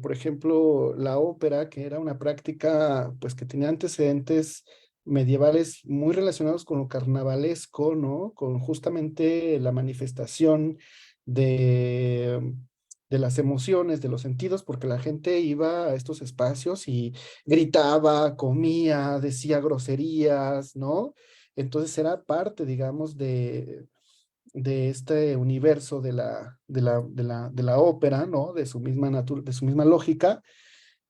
Por ejemplo, la ópera, que era una práctica pues que tenía antecedentes medievales muy relacionados con lo carnavalesco, ¿no? Con justamente la manifestación de, de las emociones, de los sentidos, porque la gente iba a estos espacios y gritaba, comía, decía groserías, ¿no? Entonces era parte, digamos, de este universo de la ópera, ¿no? De su misma lógica.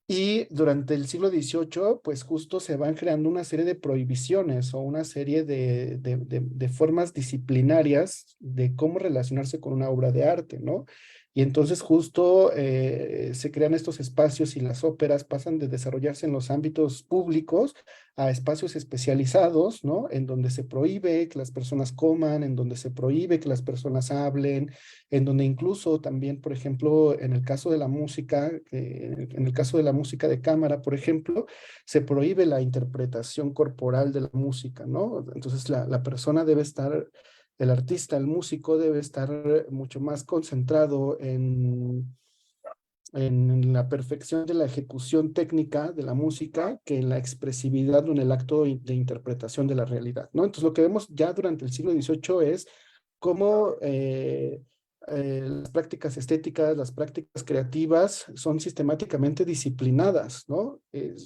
Y durante el siglo XVIII, pues justo se van creando una serie de prohibiciones o una serie de formas disciplinarias de cómo relacionarse con una obra de arte, ¿no? Y entonces justo se crean estos espacios, y las óperas pasan de desarrollarse en los ámbitos públicos a espacios especializados, ¿no? En donde se prohíbe que las personas coman, en donde se prohíbe que las personas hablen, en donde incluso también, por ejemplo, en el caso de la música, en el caso de la música de cámara, por ejemplo, se prohíbe la interpretación corporal de la música, ¿no? Entonces la persona debe estar, el artista, el músico debe estar mucho más concentrado en la perfección de la ejecución técnica de la música que en la expresividad o en el acto de interpretación de la realidad, ¿no? Entonces lo que vemos ya durante el siglo XVIII es cómo las prácticas estéticas, las prácticas creativas son sistemáticamente disciplinadas, ¿no?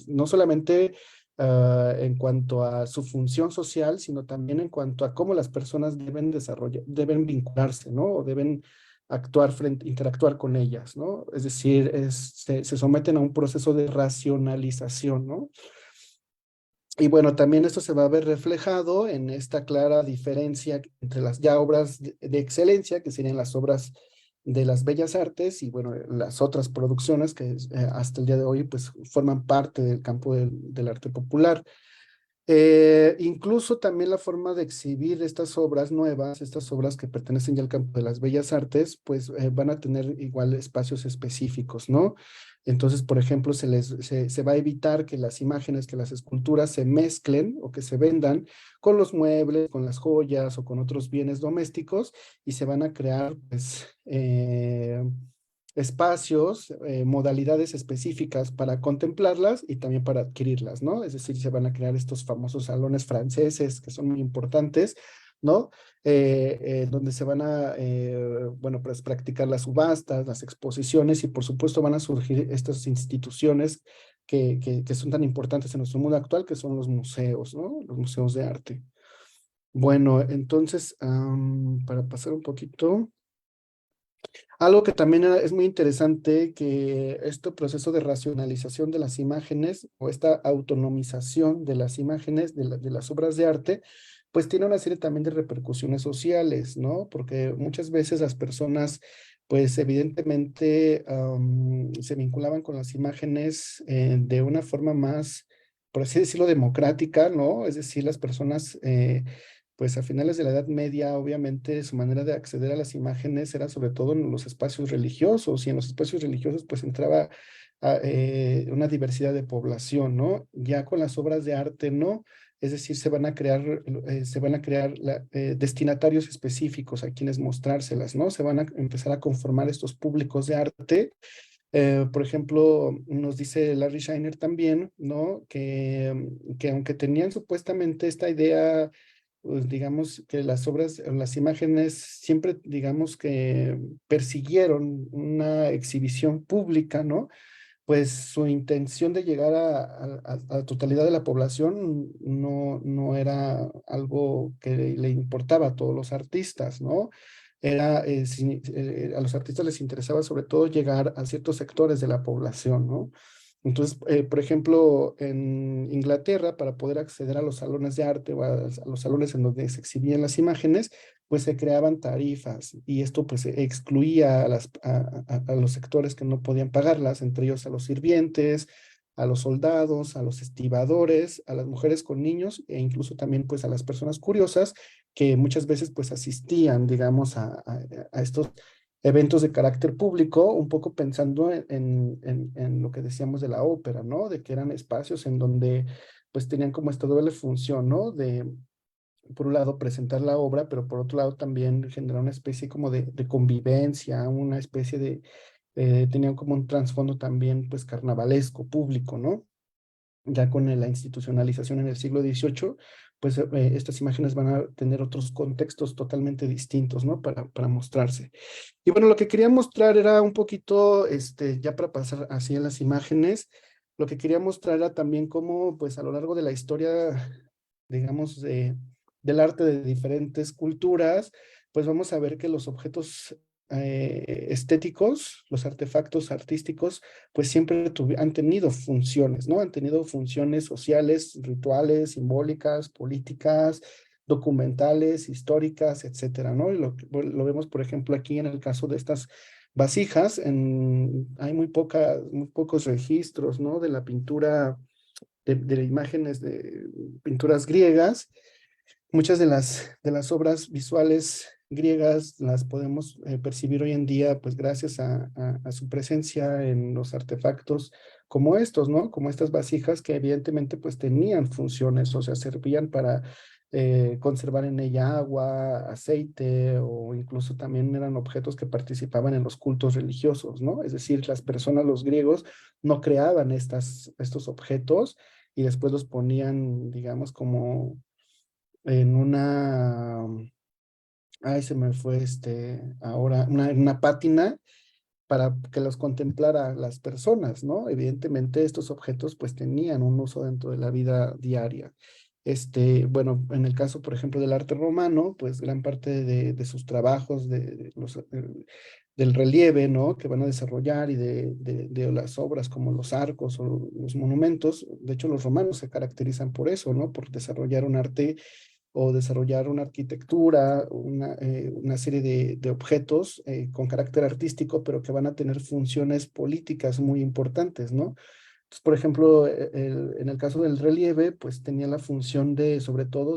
No solamente en cuanto a su función social, sino también en cuanto a cómo las personas deben desarrollar, deben vincularse, ¿no? O deben interactuar con ellas, ¿no? Es decir, se someten a un proceso de racionalización, ¿no? Y bueno, también esto se va a ver reflejado en esta clara diferencia entre las ya obras de excelencia, que serían las obras de las bellas artes, y bueno, las otras producciones que hasta el día de hoy pues forman parte del campo del arte popular. Incluso también la forma de exhibir estas obras nuevas, estas obras que pertenecen ya al campo de las bellas artes, pues van a tener igual espacios específicos, ¿no? Entonces, por ejemplo, se va a evitar que las imágenes, que las esculturas se mezclen o que se vendan con los muebles, con las joyas o con otros bienes domésticos, y se van a crear, pues, espacios, modalidades específicas para contemplarlas y también para adquirirlas, ¿no? Es decir, se van a crear estos famosos salones franceses que son muy importantes, ¿no? Donde se van a, bueno, pues practicar las subastas, las exposiciones, y por supuesto van a surgir estas instituciones que son tan importantes en nuestro mundo actual, que son los museos, ¿no? Los museos de arte. Bueno, entonces, para pasar un poquito, algo que también es muy interesante, que este proceso de racionalización de las imágenes o esta autonomización de las imágenes de las obras de arte, pues tiene una serie también de repercusiones sociales, ¿no? Porque muchas veces las personas, pues evidentemente se vinculaban con las imágenes de una forma más, por así decirlo, democrática, ¿no? Es decir, las personas pues a finales de la Edad Media, obviamente, su manera de acceder a las imágenes era sobre todo en los espacios religiosos, y en los espacios religiosos pues entraba una diversidad de población, ¿no? Ya con las obras de arte, ¿no? Es decir, se van a crear destinatarios específicos a quienes mostrárselas, ¿no? Se van a empezar a conformar estos públicos de arte. Por ejemplo, nos dice Larry Scheiner también, ¿no? Que aunque tenían supuestamente esta idea, pues digamos que las obras, las imágenes siempre, digamos que persiguieron una exhibición pública, ¿no? Pues su intención de llegar a la totalidad de la población no era algo que le importaba a todos los artistas, ¿no? A los artistas les interesaba sobre todo llegar a ciertos sectores de la población, ¿no? Entonces, por ejemplo, en Inglaterra, para poder acceder a los salones de arte o a los salones en donde se exhibían las imágenes, pues se creaban tarifas, y esto pues excluía a los sectores que no podían pagarlas, entre ellos a los sirvientes, a los soldados, a los estibadores, a las mujeres con niños, e incluso también pues a las personas curiosas que muchas veces pues asistían, digamos, a estos eventos de carácter público, un poco pensando en lo que decíamos de la ópera, ¿no? De que eran espacios en donde pues tenían como esta doble función, ¿no? De, por un lado, presentar la obra, pero por otro lado también generar una especie como de convivencia, una especie tenían como un trasfondo también pues carnavalesco, público, ¿no? Ya con la institucionalización en el siglo XVIII, pues estas imágenes van a tener otros contextos totalmente distintos, ¿no? Para mostrarse. Y bueno, lo que quería mostrar era un poquito, ya para pasar así en las imágenes, lo que quería mostrar era también cómo, pues a lo largo de la historia, digamos, del arte de diferentes culturas, pues vamos a ver que los objetos estéticos, los artefactos artísticos, pues siempre han tenido funciones, ¿no? Han tenido funciones sociales, rituales, simbólicas, políticas, documentales, históricas, etcétera, ¿no? Y bueno, lo vemos, por ejemplo, aquí en el caso de estas vasijas, hay muy pocos registros, ¿no? De la pintura, de imágenes de pinturas griegas. Muchas de las obras visuales griegas las podemos percibir hoy en día, pues gracias a su presencia en los artefactos como estos, ¿no? Como estas vasijas que evidentemente pues tenían funciones, o sea, servían para conservar en ella agua, aceite, o incluso también eran objetos que participaban en los cultos religiosos, ¿no? Es decir, las personas, los griegos, no creaban estos objetos y después los ponían, digamos, como en ay, se me fue ahora, una pátina para que los contemplara las personas, ¿no? Evidentemente estos objetos pues tenían un uso dentro de la vida diaria. Bueno, en el caso, por ejemplo, del arte romano, pues gran parte de sus trabajos, del relieve, ¿no? Que van a desarrollar, y de las obras como los arcos o los monumentos. De hecho, los romanos se caracterizan por eso, ¿no? Por desarrollar un arte o desarrollar una arquitectura, una serie de objetos con carácter artístico, pero que van a tener funciones políticas muy importantes, ¿no? Entonces, por ejemplo, en el caso del relieve, pues tenía la función de, sobre todo,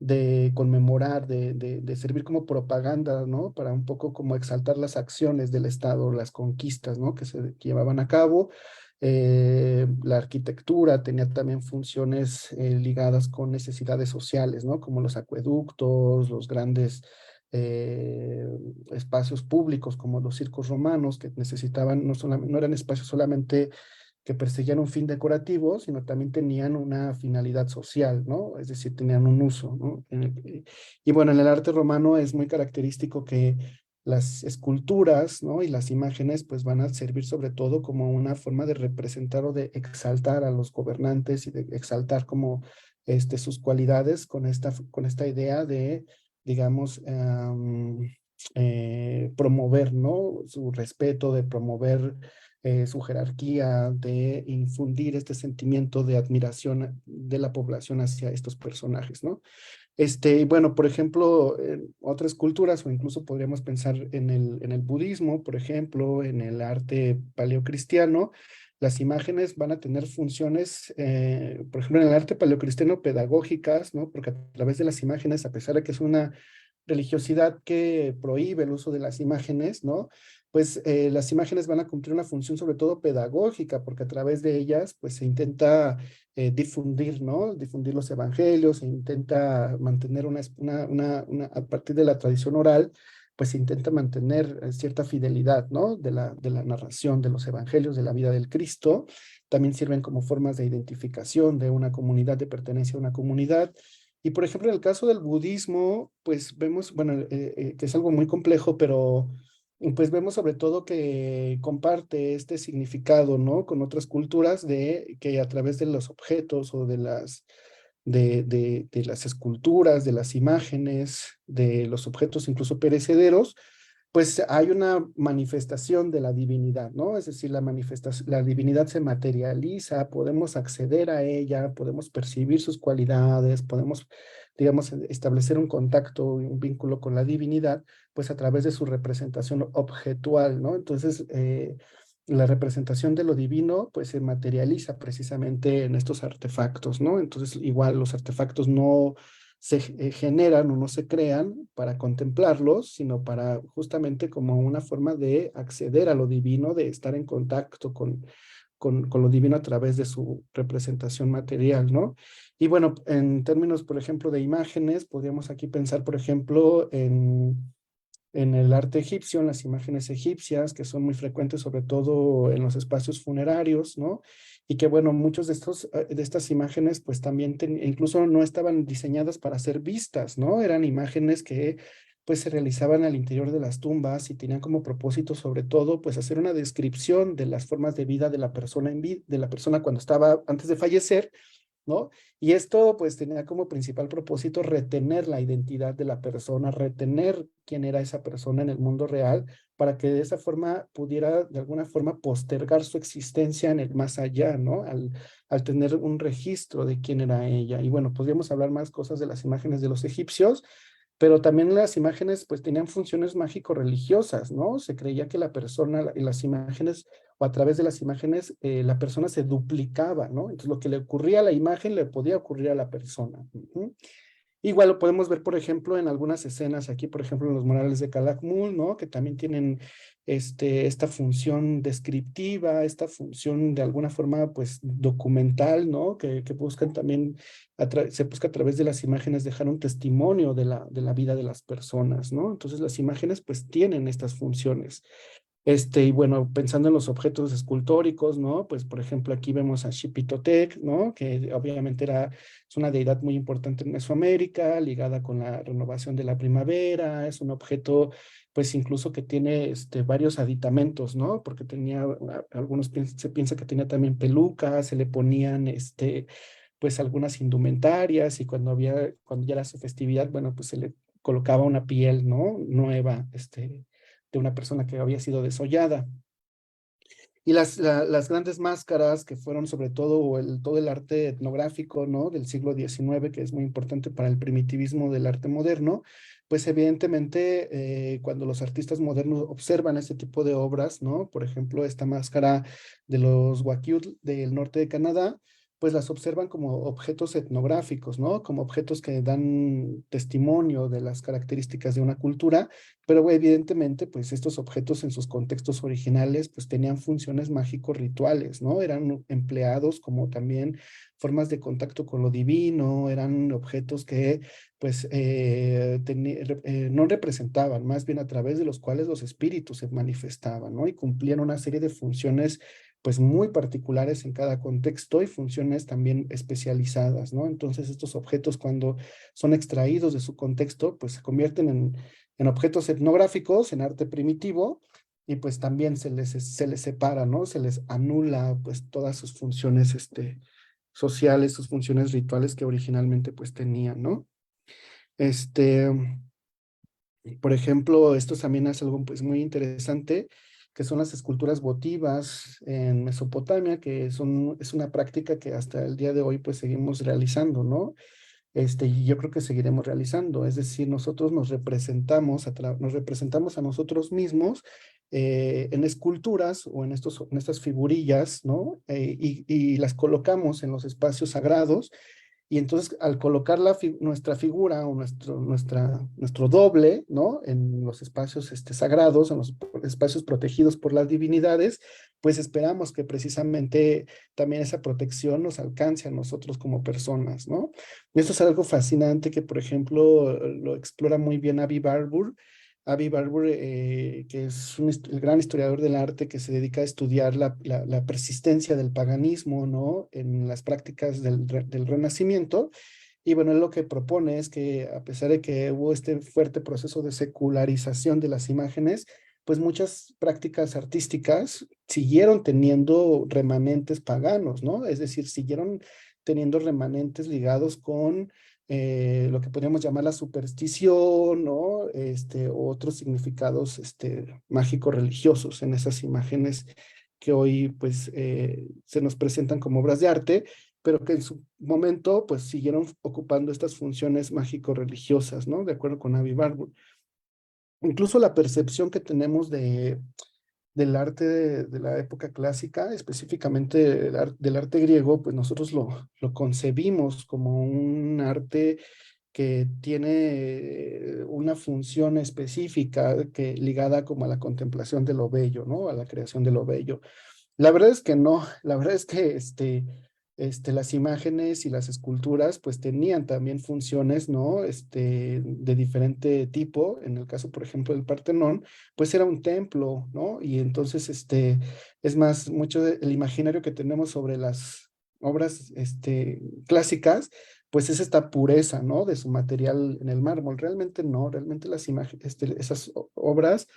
de conmemorar, de servir como propaganda, ¿no? Para un poco como exaltar las acciones del Estado, las conquistas, ¿no? Que llevaban a cabo. La arquitectura tenía también funciones ligadas con necesidades sociales, ¿no? Como los acueductos, los grandes eh, espacios públicos como los circos romanos, que necesitaban, no eran espacios solamente que perseguían un fin decorativo, sino también tenían una finalidad social, ¿no? Es decir, tenían un uso, ¿no? Y bueno, en el arte romano es muy característico que las esculturas, ¿no? Y las imágenes, pues van a servir sobre todo como una forma de representar o de exaltar a los gobernantes y de exaltar como sus cualidades con esta idea de, digamos, promover, ¿no? Su respeto, de promover su jerarquía, de infundir este sentimiento de admiración de la población hacia estos personajes, ¿no? Bueno, por ejemplo, en otras culturas, o incluso podríamos pensar en el budismo, por ejemplo, en el arte paleocristiano, las imágenes van a tener funciones, por ejemplo, en el arte paleocristiano pedagógicas, ¿no? Porque a través de las imágenes, a pesar de que es una religiosidad que prohíbe el uso de las imágenes, ¿no? Pues las imágenes van a cumplir una función sobre todo pedagógica, porque a través de ellas, pues se intenta difundir, ¿no? Difundir los evangelios, se intenta mantener a partir de la tradición oral, pues se intenta mantener cierta fidelidad, ¿no? De la narración de los evangelios, de la vida del Cristo. También sirven como formas de identificación de una comunidad, de pertenencia a una comunidad. Y por ejemplo, en el caso del budismo, pues vemos, bueno, que es algo muy complejo, pero pues vemos sobre todo que comparte este significado, ¿no? Con otras culturas de que a través de los objetos o de las esculturas, de las imágenes, de los objetos incluso perecederos, pues hay una manifestación de la divinidad, ¿no? Es decir, la divinidad se materializa, podemos acceder a ella, podemos percibir sus cualidades, podemos, digamos, establecer un contacto y un vínculo con la divinidad, pues a través de su representación objetual, ¿no? Entonces, la representación de lo divino, pues se materializa precisamente en estos artefactos, ¿no? Entonces, igual los artefactos no se generan o no se crean para contemplarlos, sino para justamente como una forma de acceder a lo divino, de estar en contacto con lo divino a través de su representación material, ¿no? Y bueno, en términos, por ejemplo, de imágenes, podríamos aquí pensar, por ejemplo, en el arte egipcio, en las imágenes egipcias, que son muy frecuentes, sobre todo en los espacios funerarios, ¿no? Y que, bueno, muchos de estas imágenes, pues también incluso no estaban diseñadas para ser vistas, ¿no? Eran imágenes que, pues, se realizaban al interior de las tumbas y tenían como propósito, sobre todo, pues, hacer una descripción de las formas de vida de la persona de la persona cuando estaba antes de fallecer, ¿no? Y esto pues tenía como principal propósito retener la identidad de la persona, retener quién era esa persona en el mundo real, para que de esa forma pudiera de alguna forma postergar su existencia en el más allá, ¿no? Al tener un registro de quién era ella. Y bueno, podríamos hablar más cosas de las imágenes de los egipcios, pero también las imágenes pues tenían funciones mágico-religiosas, ¿no? Se creía que la persona, en las imágenes o a través de las imágenes, la persona se duplicaba, ¿no? Entonces lo que le ocurría a la imagen le podía ocurrir a la persona. Ujú. Igual lo podemos ver, por ejemplo, en algunas escenas aquí, por ejemplo, en los murales de Calakmul, ¿no? Que también tienen esta función descriptiva, esta función de alguna forma, pues, documental, ¿no? Que buscan también, se busca a través de las imágenes dejar un testimonio de la vida de las personas, ¿no? Entonces las imágenes, pues, tienen estas funciones. Y bueno, pensando en los objetos escultóricos, ¿no? Pues, por ejemplo, aquí vemos a Xipitotec, ¿no? Que obviamente es una deidad muy importante en Mesoamérica, ligada con la renovación de la primavera, es un objeto, pues, incluso que tiene, varios aditamentos, ¿no? Porque tenía, se piensa que tenía también pelucas, se le ponían, pues, algunas indumentarias, y cuando ya era su festividad, bueno, pues se le colocaba una piel, ¿no? Nueva, de una persona que había sido desollada. Y las grandes máscaras que fueron sobre todo todo el arte etnográfico, ¿no? Del siglo XIX, que es muy importante para el primitivismo del arte moderno, pues evidentemente cuando los artistas modernos observan este tipo de obras, ¿no? Por ejemplo, esta máscara de los Wagyu del norte de Canadá, pues las observan como objetos etnográficos, ¿no? Como objetos que dan testimonio de las características de una cultura, pero evidentemente, pues estos objetos en sus contextos originales, pues tenían funciones mágico-rituales, ¿no? Eran empleados como también formas de contacto con lo divino, eran objetos que, pues, no representaban, más bien a través de los cuales los espíritus se manifestaban, ¿no? Y cumplían una serie de funciones pues muy particulares en cada contexto y funciones también especializadas, ¿no? Entonces estos objetos cuando son extraídos de su contexto, pues se convierten en objetos etnográficos, en arte primitivo, y pues también se les separa, ¿no? Se les anula pues todas sus funciones sociales, sus funciones rituales que originalmente pues tenían, ¿no? Este, por ejemplo, esto también es algo pues muy interesante, que son las esculturas votivas en Mesopotamia, es una práctica que hasta el día de hoy pues seguimos realizando, ¿no? Y yo creo que seguiremos realizando, es decir, nosotros nos representamos a nosotros mismos en esculturas o en estas figurillas, ¿no? Y las colocamos en los espacios sagrados y entonces al colocar nuestra figura o nuestro doble, ¿no? En los espacios sagrados, en los espacios protegidos por las divinidades, pues esperamos que precisamente también esa protección nos alcance a nosotros como personas, ¿no? Y esto es algo fascinante que, por ejemplo, lo explora muy bien Avi Barbour. Avi Barbour, que es el gran historiador del arte que se dedica a estudiar la persistencia del paganismo, ¿no? En las prácticas del Renacimiento. Y bueno, él lo que propone es que a pesar de que hubo este fuerte proceso de secularización de las imágenes, pues muchas prácticas artísticas siguieron teniendo remanentes paganos, ¿no? Es decir, siguieron teniendo remanentes ligados con lo que podríamos llamar la superstición, ¿no? O otros significados mágicos religiosos en esas imágenes que hoy pues se nos presentan como obras de arte, pero que en su momento pues siguieron ocupando estas funciones mágico-religiosas, ¿no? De acuerdo con Avi Barbour. Incluso la percepción que tenemos del arte de la época clásica, específicamente del arte griego, pues nosotros lo concebimos como un arte que tiene una función específica que ligada como a la contemplación de lo bello, ¿no? A la creación de lo bello. La verdad es que no, la verdad es que las imágenes y las esculturas pues tenían también funciones, ¿no? De diferente tipo. En el caso, por ejemplo, del Partenón, pues era un templo, ¿no? Y entonces, es más, mucho del imaginario que tenemos sobre las obras, clásicas, pues es esta pureza, ¿no? De su material en el mármol. Realmente no, realmente las imágenes, esas obras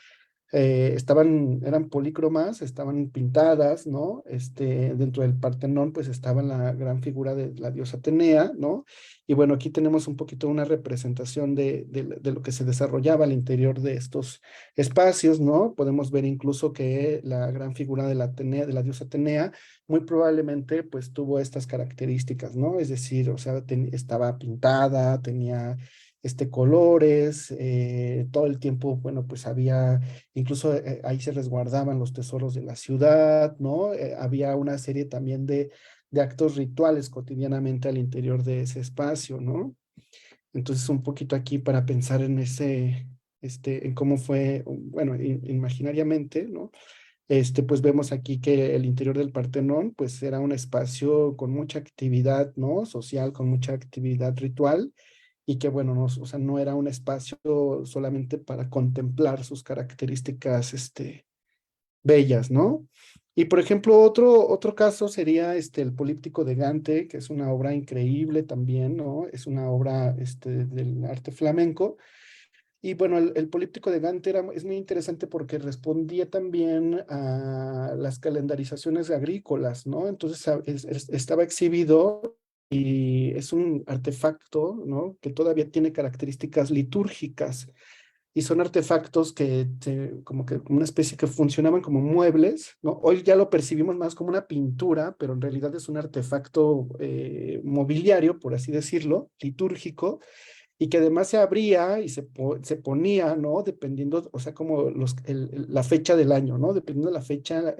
eran polícromas, estaban pintadas, ¿no? Dentro del Partenón, pues estaba la gran figura de la diosa Atenea, ¿no? Y bueno, aquí tenemos un poquito una representación de lo que se desarrollaba al interior de estos espacios, ¿no? Podemos ver incluso que la gran figura de la Atenea, de la diosa Atenea, muy probablemente, pues tuvo estas características, ¿no? Es decir, o sea, estaba pintada, tenía colores, todo el tiempo, bueno, pues había incluso ahí se resguardaban los tesoros de la ciudad, ¿no? Había una serie también de actos rituales cotidianamente al interior de ese espacio, ¿no? Entonces, un poquito aquí para pensar en en cómo fue, bueno, imaginariamente, ¿no? Pues vemos aquí que el interior del Partenón, pues era un espacio con mucha actividad, ¿no? Social, con mucha actividad ritual, y que, bueno, no, o sea, no era un espacio solamente para contemplar sus características, bellas, ¿no? Y, por ejemplo, otro caso sería, el Políptico de Gante, que es una obra increíble también, ¿no? Es una obra, del arte flamenco, y bueno, el políptico de Gante es muy interesante porque respondía también a las calendarizaciones agrícolas, ¿no? Entonces estaba exhibido y es un artefacto, ¿no? Que todavía tiene características litúrgicas y son artefactos como una especie que funcionaban como muebles, ¿no? Hoy ya lo percibimos más como una pintura, pero en realidad es un artefacto mobiliario, por así decirlo, litúrgico, y que además se abría y se ponía, ¿no? Dependiendo, o sea, como la fecha del año, ¿no? Dependiendo de la fecha,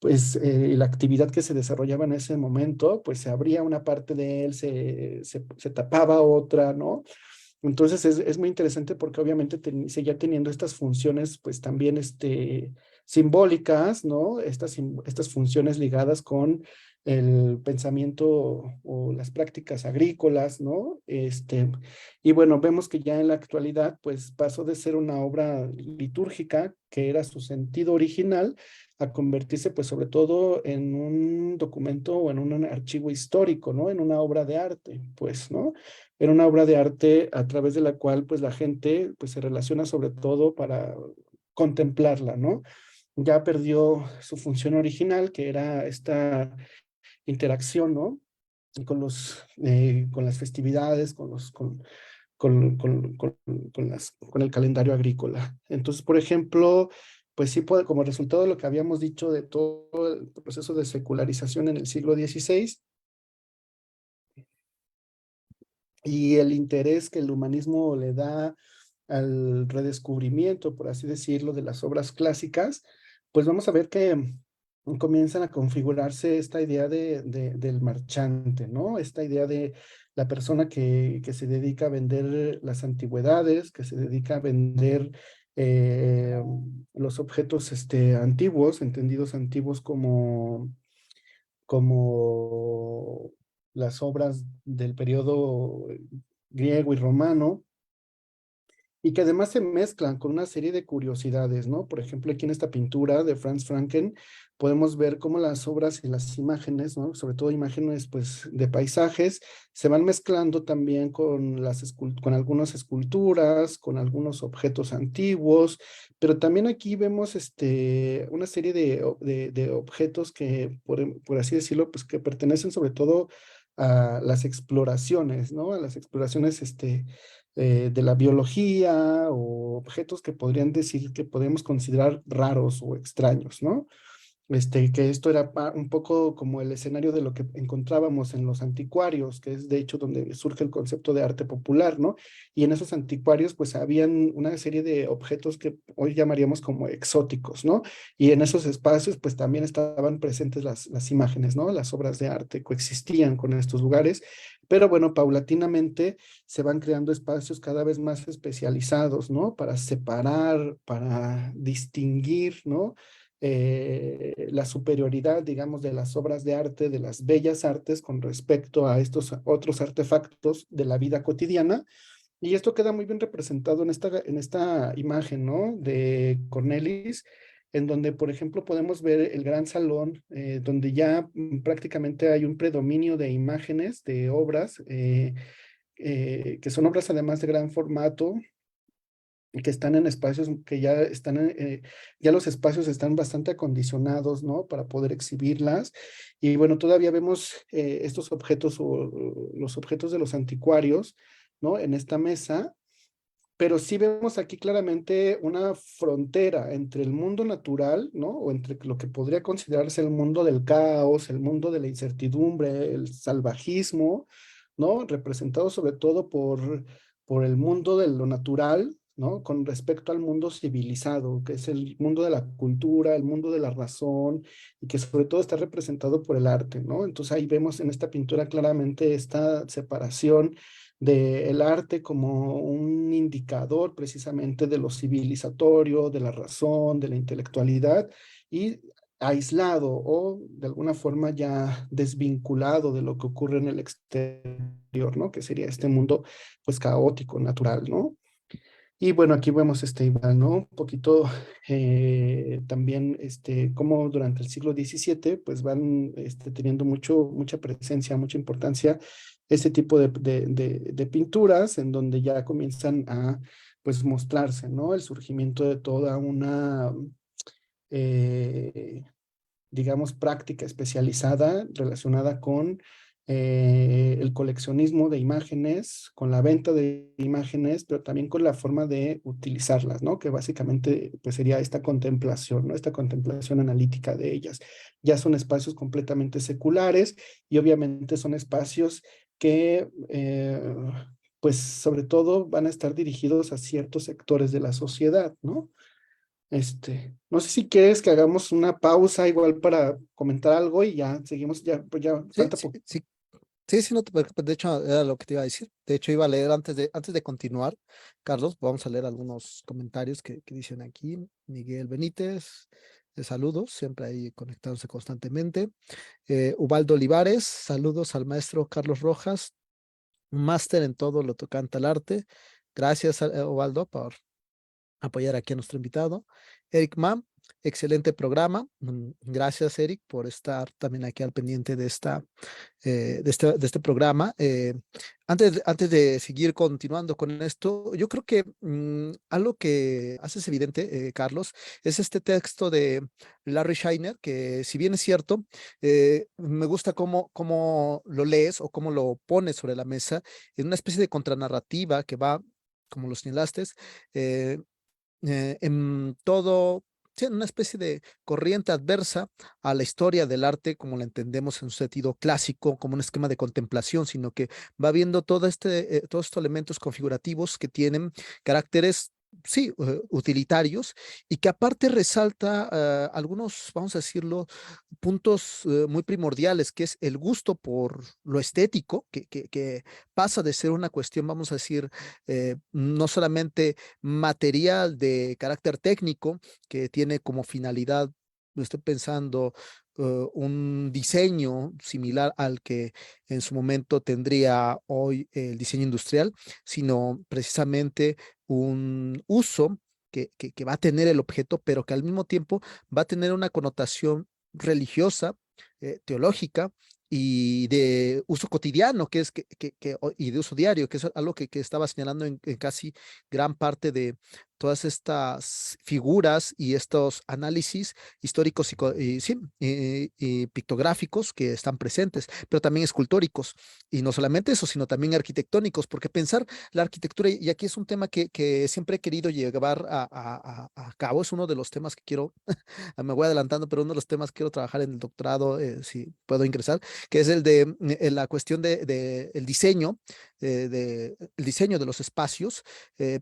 pues la actividad que se desarrollaba en ese momento, pues se abría una parte de él, se tapaba otra, ¿no? Entonces es muy interesante porque obviamente seguía teniendo estas funciones, pues también simbólicas, ¿no? Estas funciones ligadas con el pensamiento o las prácticas agrícolas, ¿no? Y bueno, vemos que ya en la actualidad, pues pasó de ser una obra litúrgica, que era su sentido original, a convertirse, pues sobre todo en un documento o en un archivo histórico, ¿no? En una obra de arte, pues, ¿no? Era una obra de arte a través de la cual pues la gente pues se relaciona sobre todo para contemplarla, ¿no? Ya perdió su función original, que era esta interacción, ¿no? Con las festividades, con el calendario agrícola. Entonces, por ejemplo, pues sí, como resultado de lo que habíamos dicho de todo el proceso de secularización en el siglo XVI, y el interés que el humanismo le da al redescubrimiento, por así decirlo, de las obras clásicas, pues vamos a ver que comienzan a configurarse esta idea del marchante, ¿no? Esta idea de la persona que se dedica a vender las antigüedades, que se dedica a vender eh, los objetos antiguos, entendidos antiguos como las obras del periodo griego y romano, y que además se mezclan con una serie de curiosidades, ¿no? Por ejemplo, aquí en esta pintura de Franz Franken podemos ver cómo las obras y las imágenes, ¿no? Sobre todo imágenes, pues, de paisajes, se van mezclando también con con algunas esculturas, con algunos objetos antiguos, pero también aquí vemos una serie de objetos que, por así decirlo, pues, que pertenecen sobre todo a las exploraciones, ¿no? A las exploraciones, de la biología o objetos que podrían decir que podemos considerar raros o extraños, ¿no? Que esto era un poco como el escenario de lo que encontrábamos en los anticuarios, que es de hecho donde surge el concepto de arte popular, ¿no? Y en esos anticuarios pues habían una serie de objetos que hoy llamaríamos como exóticos, ¿no? Y en esos espacios pues también estaban presentes las imágenes, ¿no? Las obras de arte coexistían con estos lugares, pero bueno, paulatinamente se van creando espacios cada vez más especializados, ¿no? Para separar, para distinguir, ¿no? La superioridad, digamos, de las obras de arte, de las bellas artes con respecto a estos otros artefactos de la vida cotidiana. Y esto queda muy bien representado en esta imagen, ¿no? De Cornelis, en donde, por ejemplo, podemos ver el gran salón, donde ya prácticamente hay un predominio de imágenes, de obras, que son obras además de gran formato, que están en espacios que ya están, ya los espacios están bastante acondicionados, ¿no? Para poder exhibirlas. Y bueno, todavía vemos estos objetos o los objetos de los anticuarios, ¿no? En esta mesa, pero sí vemos aquí claramente una frontera entre el mundo natural, ¿no? O entre lo que podría considerarse el mundo del caos, el mundo de la incertidumbre, el salvajismo, ¿no? Representado sobre todo por el mundo de lo natural, ¿no? Con respecto al mundo civilizado, que es el mundo de la cultura, el mundo de la razón, y que sobre todo está representado por el arte, ¿no? Entonces ahí vemos en esta pintura claramente esta separación del arte como un indicador precisamente de lo civilizatorio, de la razón, de la intelectualidad, y aislado o de alguna forma ya desvinculado de lo que ocurre en el exterior, ¿no? Que sería este mundo pues caótico, natural, ¿no? Y bueno, aquí vemos igual, ¿no? Un poquito también cómo durante el siglo XVII pues van teniendo mucha presencia, mucha importancia este tipo de pinturas en donde ya comienzan a pues mostrarse, ¿no? El surgimiento de toda una eh, digamos, práctica especializada relacionada con el coleccionismo de imágenes, con la venta de imágenes, pero también con la forma de utilizarlas, ¿no? Que básicamente pues sería esta contemplación, ¿no? Esta contemplación analítica de ellas. Ya son espacios completamente seculares y obviamente son espacios que pues sobre todo van a estar dirigidos a ciertos sectores de la sociedad, ¿no? No sé si quieres que hagamos una pausa igual para comentar algo y ya seguimos, ya, pues ya Sí, falta sí, poco. sí, sí, sí, no te preocupes. De hecho, era lo que te iba a decir. De hecho, iba a leer antes de continuar, Carlos, vamos a leer algunos comentarios que dicen aquí. Miguel Benítez, saludos, siempre ahí conectándose constantemente. Ubaldo Olivares, saludos al maestro Carlos Rojas, un máster en todo lo tocante al arte. Gracias, Ubaldo, por apoyar aquí a nuestro invitado. Eric Mam, excelente programa. Gracias, Eric, por estar también aquí al pendiente de este programa. Antes de seguir continuando con esto, yo creo que algo que haces evidente, Carlos, es este texto de Larry Scheiner, que si bien es cierto, me gusta cómo lo lees o cómo lo pones sobre la mesa en una especie de contranarrativa que va, como lo señalaste, eh, en todo, sí, en una especie de corriente adversa a la historia del arte como la entendemos en un sentido clásico, como un esquema de contemplación, sino que va viendo todos estos elementos configurativos que tienen caracteres. Sí, utilitarios y que aparte resalta algunos, vamos a decirlo, puntos muy primordiales, que es el gusto por lo estético, que pasa de ser una cuestión, vamos a decir, no solamente material de carácter técnico que tiene como finalidad, lo estoy pensando, un diseño similar al que en su momento tendría hoy el diseño industrial, sino precisamente un uso que va a tener el objeto, pero que al mismo tiempo va a tener una connotación religiosa, teológica y de uso cotidiano, y de uso diario, que es algo que estaba señalando en casi gran parte de todas estas figuras y estos análisis históricos sí, y pictográficos que están presentes, pero también escultóricos. Y no solamente eso, sino también arquitectónicos, porque pensar la arquitectura, y aquí es un tema que siempre he querido llevar a cabo, es uno de los temas que quiero me voy adelantando, pero uno de los temas que quiero trabajar en el doctorado, si puedo ingresar, que es el de la cuestión de el diseño, el diseño de los espacios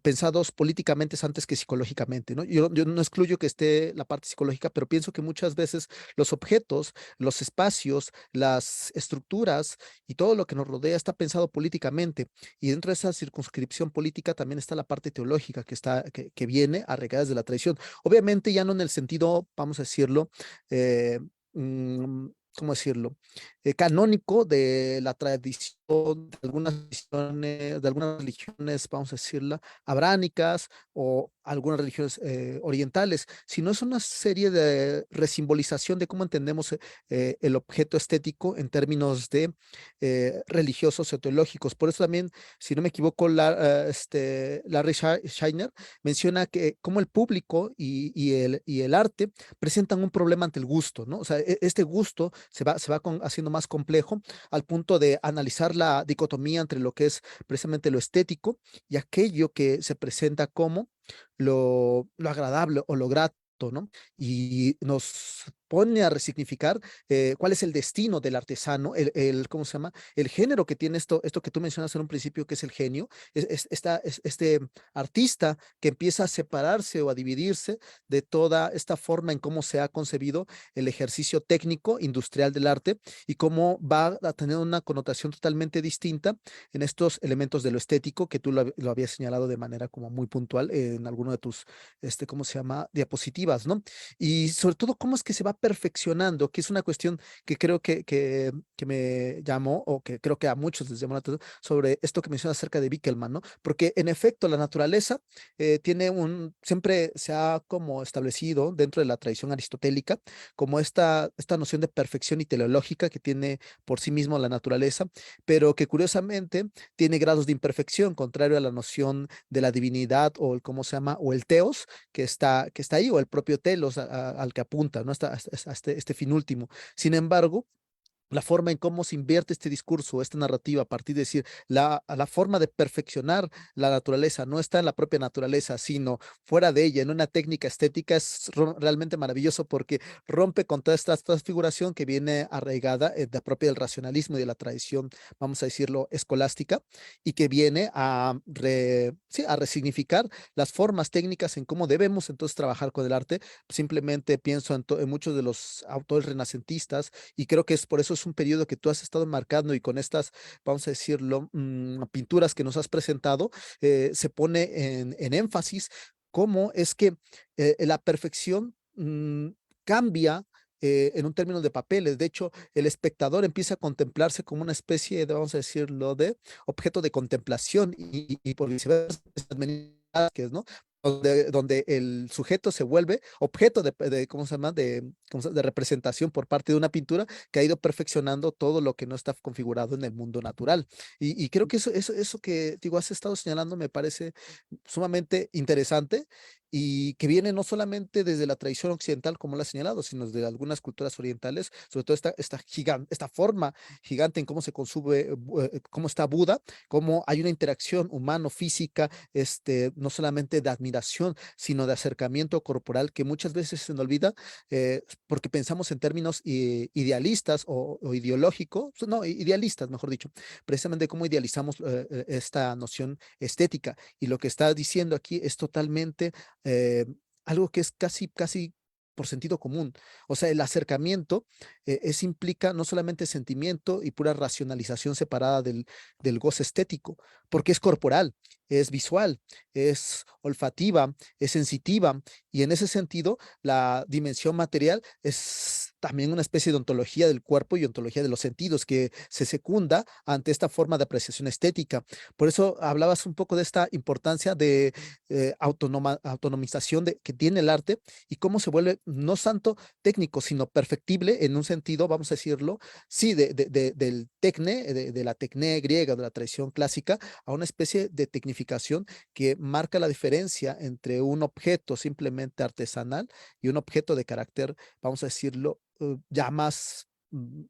pensados políticamente antes que psicológicamente, ¿no? Yo no excluyo que esté la parte psicológica, pero pienso que muchas veces los objetos, los espacios, las estructuras y todo lo que nos rodea está pensado políticamente. Y dentro de esa circunscripción política también está la parte teológica que viene arraigada desde la tradición. Obviamente ya no en el sentido, vamos a decirlo, eh, ¿cómo decirlo? Canónico de la tradición de algunas religiones, vamos a decirla, abránicas o algunas religiones orientales, sino es una serie de resimbolización de cómo entendemos el objeto estético en términos de religiosos o teológicos. Por eso también, si no me equivoco, Larry Scheiner menciona que como el público y el arte presentan un problema ante el gusto, ¿no? O sea, este gusto se va haciendo más complejo al punto de analizar la dicotomía entre lo que es precisamente lo estético y aquello que se presenta como lo agradable o lo grato. ¿No? Y nos pone a resignificar cuál es el destino del artesano, ¿cómo se llama? El género que tiene esto que tú mencionas en un principio, que es el genio, este artista que empieza a separarse o a dividirse de toda esta forma en cómo se ha concebido el ejercicio técnico industrial del arte y cómo va a tener una connotación totalmente distinta en estos elementos de lo estético que tú lo habías señalado de manera como muy puntual en alguno de tus, ¿cómo se llama? Diapositivas, ¿no? Y sobre todo, cómo es que se va perfeccionando, que es una cuestión que creo que me llamó o que creo que a muchos les llamó la atención sobre esto que mencionas acerca de Bickelman, ¿no? Porque en efecto la naturaleza siempre se ha como establecido dentro de la tradición aristotélica como esta noción de perfección y teleológica que tiene por sí mismo la naturaleza, pero que curiosamente tiene grados de imperfección, contrario a la noción de la divinidad o el, ¿cómo se llama? O el teos que está ahí, o el propio telos al que apunta, ¿no? Este fin último. Sin embargo, la forma en cómo se invierte este discurso, esta narrativa, a partir de decir, la forma de perfeccionar la naturaleza no está en la propia naturaleza, sino fuera de ella, en una técnica estética, es realmente maravilloso porque rompe con toda esta transfiguración que viene arraigada de propia del racionalismo y de la tradición, vamos a decirlo, escolástica, y que viene a, sí, a resignificar las formas técnicas en cómo debemos entonces trabajar con el arte. Simplemente pienso en muchos de los autores renacentistas y creo que es por eso es un periodo que tú has estado marcando y con estas, vamos a decirlo, pinturas que nos has presentado, se pone en énfasis cómo es que la perfección cambia en un término de papeles. De hecho, el espectador empieza a contemplarse como una especie de, vamos a decirlo, de objeto de contemplación y por viceversa, ¿no? Donde el sujeto se vuelve objeto ¿cómo se llama? De representación por parte de una pintura que ha ido perfeccionando todo lo que no está configurado en el mundo natural. Y creo que eso que digo, has estado señalando me parece sumamente interesante y que viene no solamente desde la tradición occidental, como lo has señalado, sino desde algunas culturas orientales, sobre todo esta forma gigante en cómo se consume, cómo está Buda, cómo hay una interacción humano-física, no solamente de admiración, sino de acercamiento corporal que muchas veces se nos olvida porque pensamos en términos idealistas o ideológicos, no, idealistas, mejor dicho, precisamente cómo idealizamos esta noción estética. Y lo que está diciendo aquí es totalmente algo que es casi por sentido común. O sea, el acercamiento implica no solamente sentimiento y pura racionalización separada del goce estético, porque es corporal, es visual, es olfativa, es sensitiva, y en ese sentido, la dimensión material es también una especie de ontología del cuerpo y ontología de los sentidos que se secunda ante esta forma de apreciación estética. Por eso hablabas un poco de esta importancia de autonomización que tiene el arte y cómo se vuelve no tanto técnico, sino perfectible en un sentido, vamos a decirlo, sí, del tecne, de la tecné griega, de la tradición clásica, a una especie de tecnificación que marca la diferencia entre un objeto simplemente artesanal y un objeto de carácter, vamos a decirlo, ya más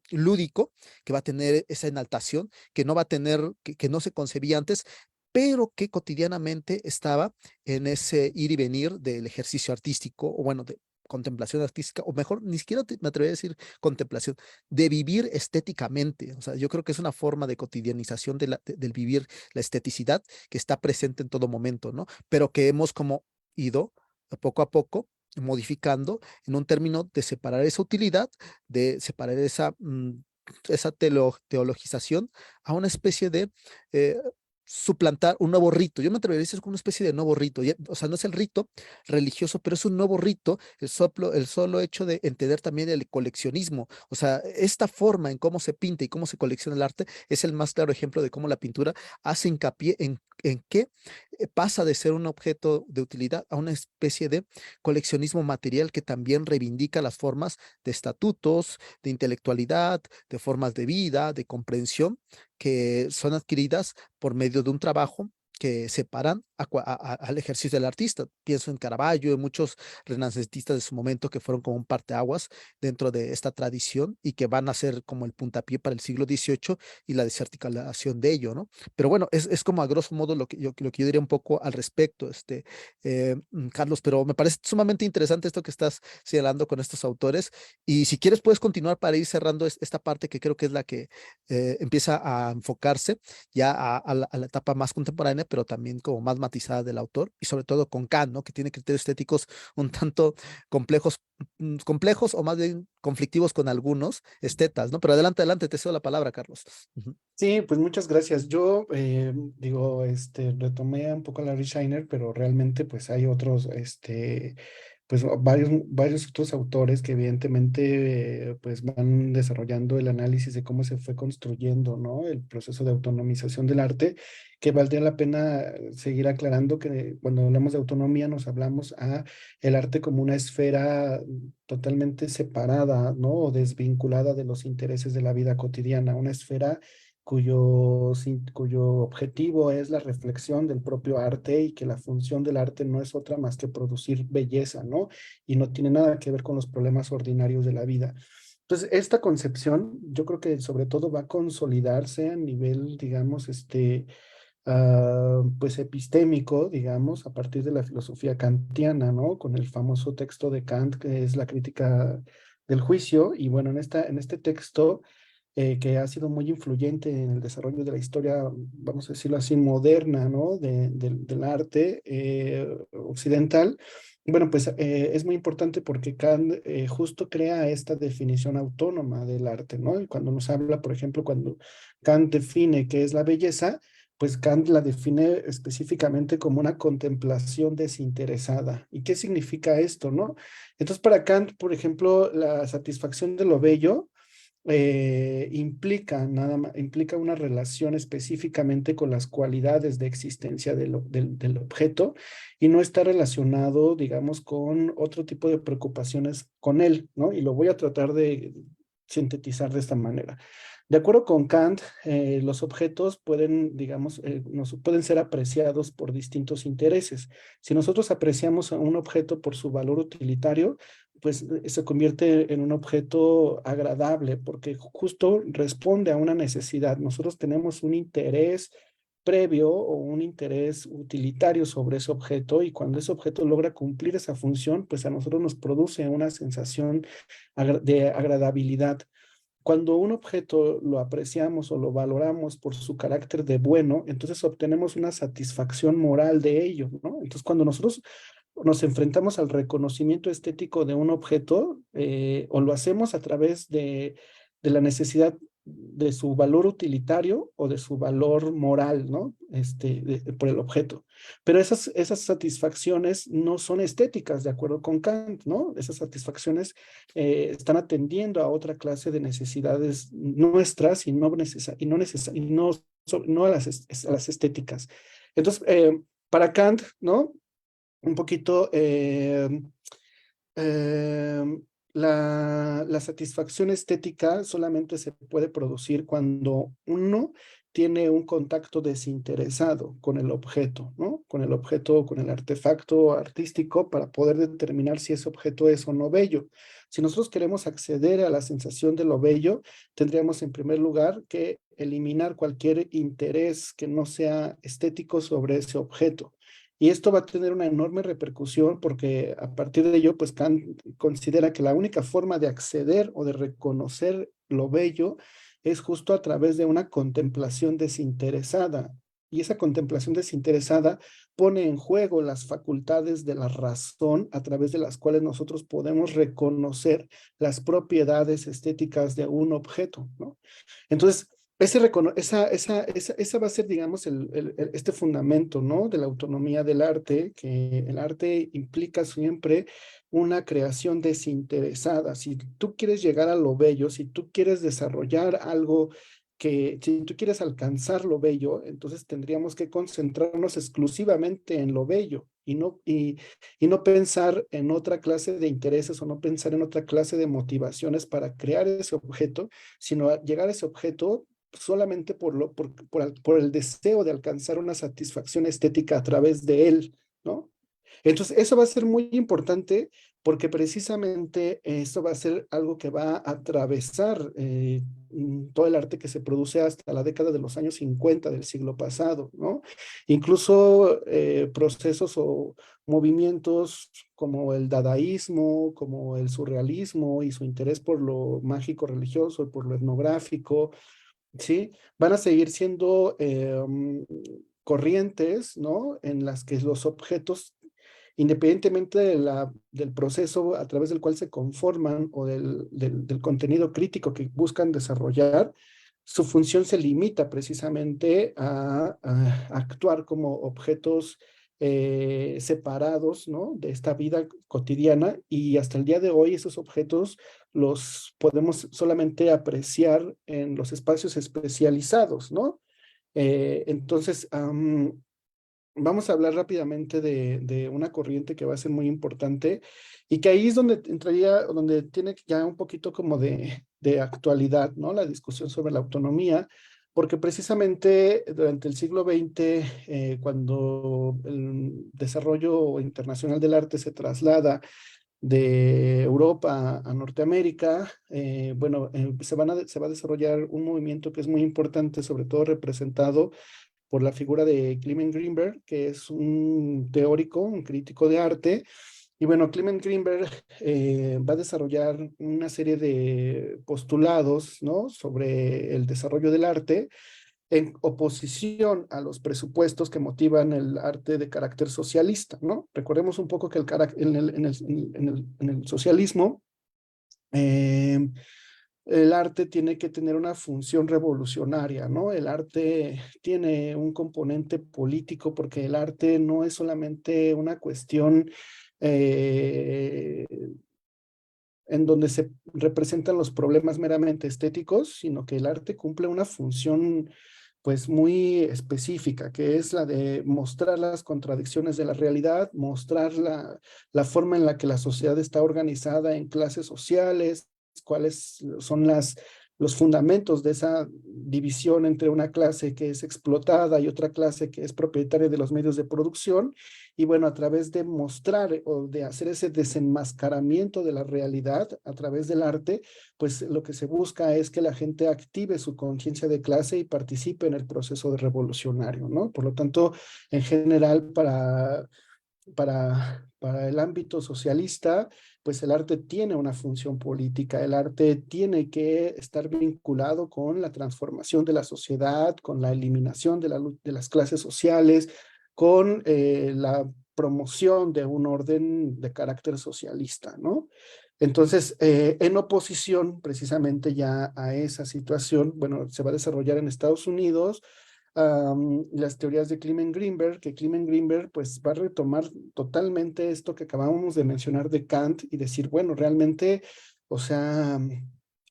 lúdico, que va a tener esa enaltación, que no va a tener, que no se concebía antes, pero que cotidianamente estaba en ese ir y venir del ejercicio artístico, o bueno, de contemplación artística, o mejor, ni siquiera me atrevería a decir contemplación, de vivir estéticamente. O sea, yo creo que es una forma de cotidianización del vivir la esteticidad que está presente en todo momento, ¿no? Pero que hemos como ido poco a poco modificando en un término de separar esa utilidad, de separar esa teologización a una especie de eh, suplantar un nuevo rito. Yo me atrevería a decir como una especie de nuevo rito. O sea, no es el rito religioso, pero es un nuevo rito, el solo hecho de entender también el coleccionismo. O sea, esta forma en cómo se pinta y cómo se colecciona el arte es el más claro ejemplo de cómo la pintura hace hincapié en que pasa de ser un objeto de utilidad a una especie de coleccionismo material que también reivindica las formas de estatutos, de intelectualidad, de formas de vida, de comprensión que son adquiridas por medio de un trabajo que separan al ejercicio del artista. Pienso en Caravaggio, en muchos renacentistas de su momento que fueron como un parteaguas dentro de esta tradición y que van a ser como el puntapié para el siglo XVIII y la desarticulación de ello, ¿no? Pero bueno, es como a grosso modo lo que yo diría un poco al respecto, Carlos, pero me parece sumamente interesante esto que estás señalando con estos autores y si quieres puedes continuar para ir cerrando esta parte que creo que es la que empieza a enfocarse ya a la etapa más contemporánea, pero también como más matizada del autor y sobre todo con Kant, ¿no? Que tiene criterios estéticos un tanto complejos, complejos o más bien conflictivos con algunos estetas, ¿no? Pero adelante, adelante, te cedo la palabra, Carlos. Ujú. Sí, pues muchas gracias. Yo digo, retomé un poco a Larry Scheiner, pero realmente pues hay otros, pues varios otros autores que evidentemente pues van desarrollando el análisis de cómo se fue construyendo, ¿no? El proceso de autonomización del arte, que valdría la pena seguir aclarando que cuando hablamos de autonomía nos hablamos a el arte como una esfera totalmente separada, ¿no? O desvinculada de los intereses de la vida cotidiana, una esfera cuyo objetivo es la reflexión del propio arte y que la función del arte no es otra más que producir belleza, ¿no? Y no tiene nada que ver con los problemas ordinarios de la vida. Entonces, esta concepción yo creo que sobre todo va a consolidarse a nivel, digamos, pues epistémico, digamos, a partir de la filosofía kantiana, ¿no? Con el famoso texto de Kant, que es la crítica del juicio. Y bueno, en este texto, que ha sido muy influyente en el desarrollo de la historia, vamos a decirlo así, moderna, ¿no? Del arte occidental. Bueno, pues es muy importante porque Kant justo crea esta definición autónoma del arte, ¿no? Y cuando nos habla, por ejemplo, cuando Kant define qué es la belleza, pues Kant la define específicamente como una contemplación desinteresada. ¿Y qué significa esto, no? Entonces, para Kant, por ejemplo, la satisfacción de lo bello implica una relación específicamente con las cualidades de existencia del objeto y no está relacionado, digamos, con otro tipo de preocupaciones con él, ¿no? Y lo voy a tratar de sintetizar de esta manera. De acuerdo con Kant, los objetos pueden, digamos, pueden ser apreciados por distintos intereses. Si nosotros apreciamos a un objeto por su valor utilitario, pues se convierte en un objeto agradable porque justo responde a una necesidad. Nosotros tenemos un interés previo o un interés utilitario sobre ese objeto y cuando ese objeto logra cumplir esa función, pues a nosotros nos produce una sensación de agradabilidad. Cuando un objeto lo apreciamos o lo valoramos por su carácter de bueno, entonces obtenemos una satisfacción moral de ello, ¿no? Entonces, cuando nosotros nos enfrentamos al reconocimiento estético de un objeto, o lo hacemos a través de la necesidad de su valor utilitario o de su valor moral, ¿no? Por el objeto. Pero esas satisfacciones no son estéticas, de acuerdo con Kant, ¿no? Esas satisfacciones están atendiendo a otra clase de necesidades nuestras y no a las estéticas. Entonces, para Kant, ¿no? Un poquito eh, la satisfacción estética solamente se puede producir cuando uno tiene un contacto desinteresado con el objeto, ¿no? Con el objeto, con el artefacto artístico para poder determinar si ese objeto es o no bello. Si nosotros queremos acceder a la sensación de lo bello, tendríamos en primer lugar que eliminar cualquier interés que no sea estético sobre ese objeto. Y esto va a tener una enorme repercusión porque a partir de ello, pues Kant considera que la única forma de acceder o de reconocer lo bello es justo a través de una contemplación desinteresada. Y esa contemplación desinteresada pone en juego las facultades de la razón a través de las cuales nosotros podemos reconocer las propiedades estéticas de un objeto, ¿no? Entonces, esa va a ser, digamos, este fundamento, ¿no? De la autonomía del arte, que el arte implica siempre una creación desinteresada. Si tú quieres llegar a lo bello, si tú quieres desarrollar algo si tú quieres alcanzar lo bello, entonces tendríamos que concentrarnos exclusivamente en lo bello y no pensar en otra clase de intereses o no pensar en otra clase de motivaciones para crear ese objeto, sino llegar a ese objeto solamente por el deseo de alcanzar una satisfacción estética a través de él, ¿no? Entonces, eso va a ser muy importante porque precisamente esto va a ser algo que va a atravesar todo el arte que se produce hasta la década de los años 50 del siglo pasado, ¿no? Incluso procesos o movimientos como el dadaísmo, como el surrealismo y su interés por lo mágico religioso, por lo etnográfico, ¿sí? Van a seguir siendo corrientes, ¿no? En las que los objetos, independientemente del proceso a través del cual se conforman o del contenido crítico que buscan desarrollar, su función se limita precisamente a actuar como objetos separados, ¿no? De esta vida cotidiana y hasta el día de hoy esos objetos los podemos solamente apreciar en los espacios especializados, ¿no? Entonces, vamos a hablar rápidamente de una corriente que va a ser muy importante y que ahí es donde entraría, donde tiene ya un poquito como de actualidad, ¿no? La discusión sobre la autonomía, porque precisamente durante el siglo XX, cuando el desarrollo internacional del arte se traslada de Europa a Norteamérica, se va a desarrollar un movimiento que es muy importante, sobre todo representado por la figura de Clement Greenberg, que es un teórico, un crítico de arte. Y bueno, Clement Greenberg va a desarrollar una serie de postulados, ¿no?, sobre el desarrollo del arte en oposición a los presupuestos que motivan el arte de carácter socialista, ¿no? Recordemos un poco que en el socialismo, eh, el arte tiene que tener una función revolucionaria, ¿no? El arte tiene un componente político porque el arte no es solamente una cuestión eh, en donde se representan los problemas meramente estéticos, sino que el arte cumple una función pues muy específica, que es la de mostrar las contradicciones de la realidad, mostrar la forma en la que la sociedad está organizada en clases sociales, cuáles son los fundamentos de esa división entre una clase que es explotada y otra clase que es propietaria de los medios de producción. Y bueno, a través de mostrar o de hacer ese desenmascaramiento de la realidad a través del arte, pues lo que se busca es que la gente active su conciencia de clase y participe en el proceso de revolucionario, ¿no? Por lo tanto, en general, para el ámbito socialista, pues el arte tiene una función política, el arte tiene que estar vinculado con la transformación de la sociedad, con la eliminación de las clases sociales, con la promoción de un orden de carácter socialista, ¿no? Entonces, en oposición precisamente ya a esa situación, bueno, se va a desarrollar en Estados Unidos las teorías de Clement Greenberg, que Clement Greenberg pues va a retomar totalmente esto que acabamos de mencionar de Kant y decir, bueno, realmente, o sea,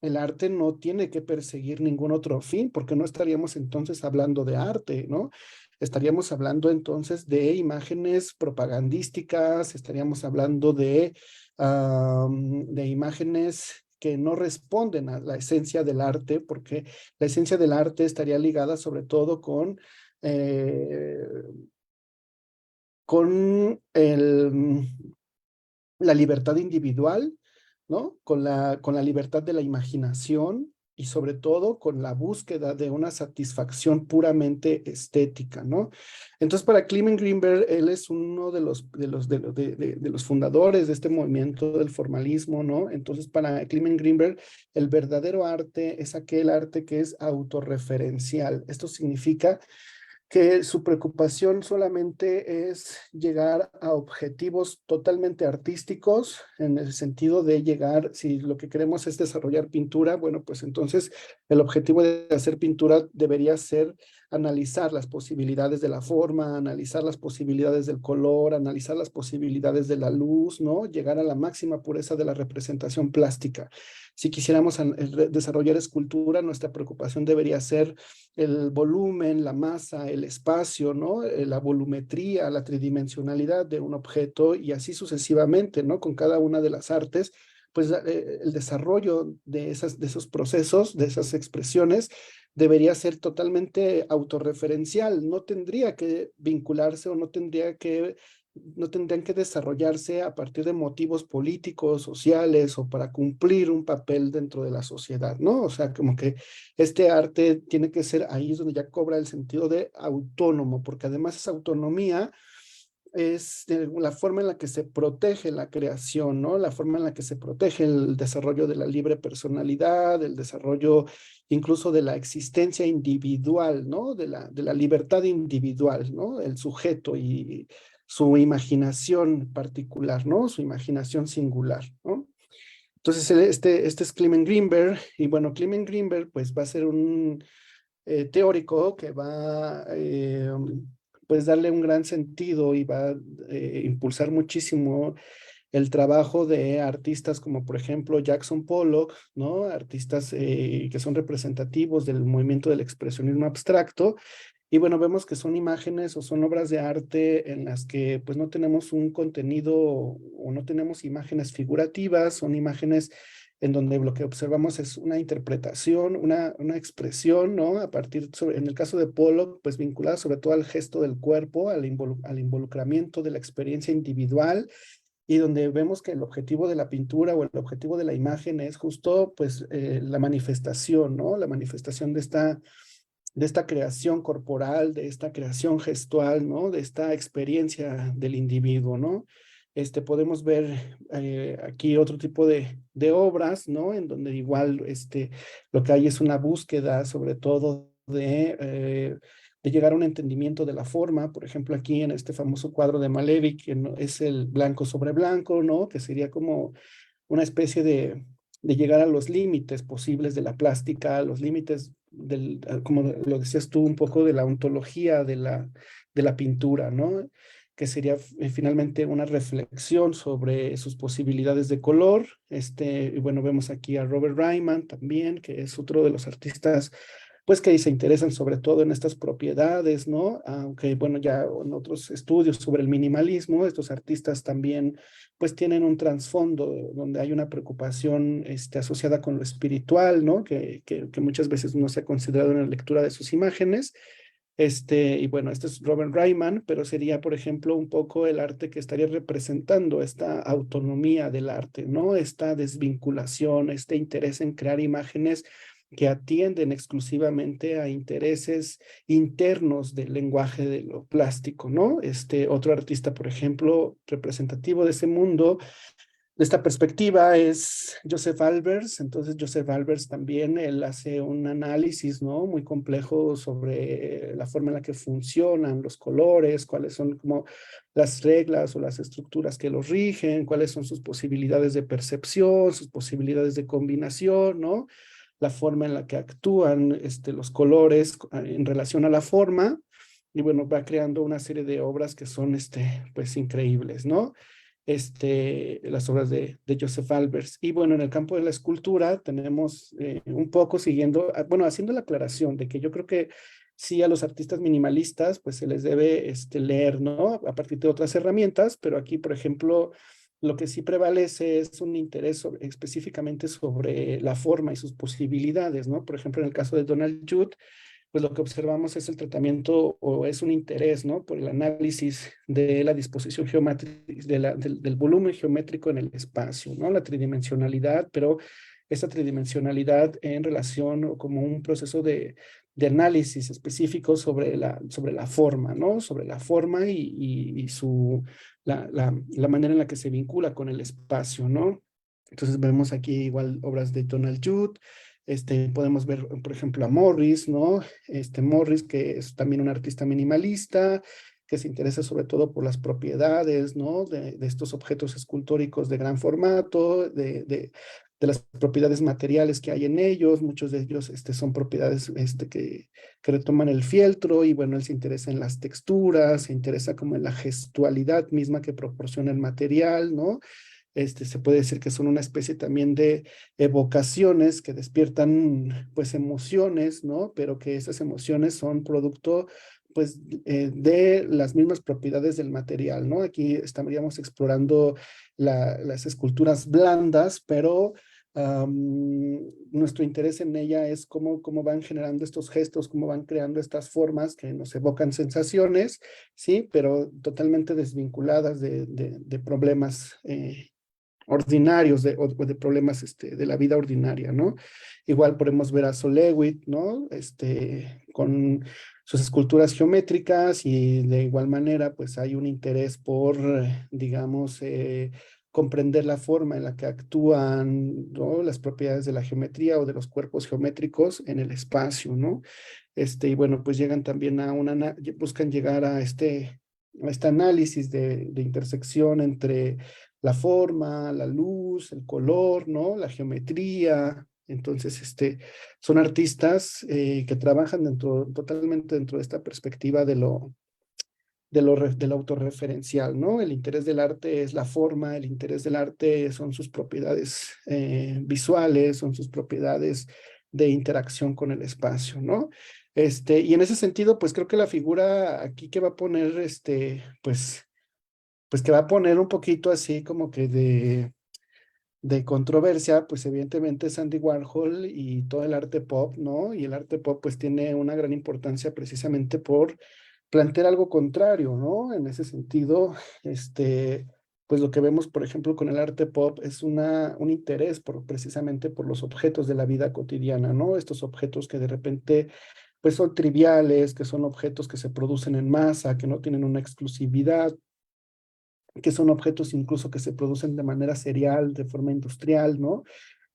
el arte no tiene que perseguir ningún otro fin, porque no estaríamos entonces hablando de arte, ¿no? Estaríamos hablando entonces de imágenes propagandísticas, estaríamos hablando de imágenes que no responden a la esencia del arte, porque la esencia del arte estaría ligada sobre todo eh, con la libertad individual, ¿no? Con la libertad de la imaginación y sobre todo con la búsqueda de una satisfacción puramente estética, ¿no? Entonces, para Clement Greenberg, él es uno de los fundadores de este movimiento del formalismo, ¿no? Entonces, para Clement Greenberg, el verdadero arte es aquel arte que es autorreferencial. Esto significa que su preocupación solamente es llegar a objetivos totalmente artísticos, en el sentido de llegar, si lo que queremos es desarrollar pintura, bueno, pues entonces el objetivo de hacer pintura debería ser analizar las posibilidades de la forma, analizar las posibilidades del color, analizar las posibilidades de la luz, ¿no? Llegar a la máxima pureza de la representación plástica. Si quisiéramos desarrollar escultura, nuestra preocupación debería ser el volumen, la masa, el espacio, ¿no? La volumetría, la tridimensionalidad de un objeto y así sucesivamente, ¿no? Con cada una de las artes, pues el desarrollo de esos procesos, de esas expresiones, debería ser totalmente autorreferencial, no tendría que vincularse o no tendrían que desarrollarse a partir de motivos políticos, sociales o para cumplir un papel dentro de la sociedad, ¿no? O sea, como que este arte tiene que ser ahí es donde ya cobra el sentido de autónomo, porque además esa autonomía es la forma en la que se protege la creación, ¿no? La forma en la que se protege el desarrollo de la libre personalidad, el desarrollo incluso de la existencia individual, ¿no? De la libertad individual, ¿no? El sujeto y su imaginación particular, ¿no? Su imaginación singular, ¿no? Entonces, este es Clement Greenberg, y bueno, Clement Greenberg pues va a ser un teórico que va pues darle un gran sentido y va a impulsar muchísimo el trabajo de artistas como por ejemplo Jackson Pollock, ¿no? Artistas que son representativos del movimiento del expresionismo abstracto. Y bueno, vemos que son imágenes o son obras de arte en las que pues no tenemos un contenido o no tenemos imágenes figurativas, son imágenes en donde lo que observamos es una interpretación, una expresión, ¿no? A partir, en el caso de Pollock, pues vinculada sobre todo al gesto del cuerpo, al involucramiento de la experiencia individual y donde vemos que el objetivo de la pintura o el objetivo de la imagen es justo pues la manifestación, ¿no? La manifestación de esta creación corporal, de esta creación gestual, ¿no? De esta experiencia del individuo, ¿no? Podemos ver aquí otro tipo de obras, ¿no? En donde igual lo que hay es una búsqueda, sobre todo de llegar a un entendimiento de la forma. Por ejemplo, aquí en este famoso cuadro de Malevich, que es el blanco sobre blanco, ¿no? Que sería como una especie de llegar a los límites posibles de la plástica, a los límites como lo decías tú, un poco de la ontología de la pintura, ¿no? Que sería finalmente una reflexión sobre sus posibilidades de color. Y bueno, vemos aquí a Robert Ryman también, que es otro de los artistas pues que se interesan sobre todo en estas propiedades, ¿no? Aunque, bueno, ya en otros estudios sobre el minimalismo, estos artistas también pues tienen un trasfondo donde hay una preocupación asociada con lo espiritual, ¿no? Que muchas veces no se ha considerado en la lectura de sus imágenes. Y bueno, este es Robert Ryman, pero sería, por ejemplo, un poco el arte que estaría representando esta autonomía del arte, ¿no? Esta desvinculación, este interés en crear imágenes que atienden exclusivamente a intereses internos del lenguaje de lo plástico, ¿no? Otro artista, por ejemplo, representativo de ese mundo de esta perspectiva es Joseph Albers. Entonces, Joseph Albers también, él hace un análisis, ¿no? Muy complejo sobre la forma en la que funcionan los colores, cuáles son como las reglas o las estructuras que los rigen, cuáles son sus posibilidades de percepción, sus posibilidades de combinación, ¿no? La forma en la que actúan los colores en relación a la forma. Y bueno, va creando una serie de obras que son, pues, increíbles, ¿no? Las obras de Joseph Albers. Y bueno, en el campo de la escultura tenemos un poco siguiendo, bueno, haciendo la aclaración de que yo creo que sí a los artistas minimalistas pues se les debe leer, ¿no? A partir de otras herramientas, pero aquí, por ejemplo, lo que sí prevalece es un interés específicamente sobre la forma y sus posibilidades, ¿no? Por ejemplo, en el caso de Donald Judd, pues lo que observamos es el tratamiento o es un interés, ¿no? Por el análisis de la disposición geométrica, del volumen geométrico en el espacio, ¿no? La tridimensionalidad, pero esa tridimensionalidad en relación o como un proceso de análisis específico sobre la forma, ¿no? Sobre la forma y la manera en la que se vincula con el espacio, ¿no? Entonces vemos aquí igual obras de Donald Judd. Podemos ver, por ejemplo, a Morris, ¿no? Morris, que es también un artista minimalista, que se interesa sobre todo por las propiedades, ¿no? De estos objetos escultóricos de gran formato, de las propiedades materiales que hay en ellos. Muchos de ellos son propiedades que retoman el fieltro, y bueno, él se interesa en las texturas, se interesa como en la gestualidad misma que proporciona el material, ¿no? Se puede decir que son una especie también de evocaciones que despiertan pues emociones, ¿no? Pero que esas emociones son producto pues de las mismas propiedades del material, ¿no? Aquí estaríamos explorando las esculturas blandas, pero nuestro interés en ella es cómo van generando estos gestos, cómo van creando estas formas que nos evocan sensaciones, ¿sí? Pero totalmente desvinculadas de problemas ordinarios o de problemas de la vida ordinaria, ¿no? Igual podemos ver a Solewit, ¿no? Con sus esculturas geométricas, y de igual manera pues hay un interés por, digamos, comprender la forma en la que actúan, ¿no? Las propiedades de la geometría o de los cuerpos geométricos en el espacio, ¿no? Y bueno, pues llegan también buscan llegar a este análisis de intersección entre la forma, la luz, el color, ¿no? La geometría. Entonces, son artistas que trabajan totalmente dentro de esta perspectiva de lo autorreferencial, ¿no? El interés del arte es la forma, el interés del arte son sus propiedades visuales, son sus propiedades de interacción con el espacio, ¿no? Y en ese sentido, pues creo que la figura aquí que va a poner, pues que va a poner un poquito así como que de controversia, pues evidentemente es Andy Warhol y todo el arte pop, ¿no? Y el arte pop pues tiene una gran importancia precisamente por plantear algo contrario, ¿no? En ese sentido, pues lo que vemos, por ejemplo, con el arte pop es un interés precisamente por los objetos de la vida cotidiana, ¿no? Estos objetos que de repente pues son triviales, que son objetos que se producen en masa, que no tienen una exclusividad, que son objetos incluso que se producen de manera serial, de forma industrial, ¿no?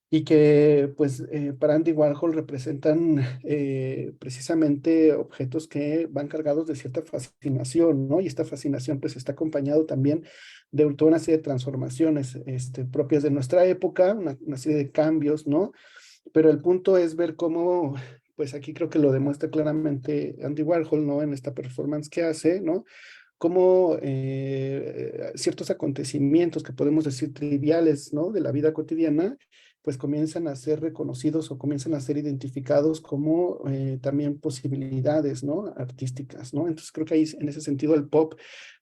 Y que pues para Andy Warhol representan precisamente objetos que van cargados de cierta fascinación, ¿no? Y esta fascinación pues está acompañado también de toda una serie de transformaciones propias de nuestra época, una serie de cambios, ¿no? Pero el punto es ver cómo, pues aquí creo que lo demuestra claramente Andy Warhol, ¿no? En esta performance que hace, ¿no? Cómo ciertos acontecimientos que podemos decir triviales, ¿no? De la vida cotidiana, pues comienzan a ser reconocidos o comienzan a ser identificados como también posibilidades, ¿no? Artísticas, ¿no? Entonces creo que ahí en ese sentido el pop,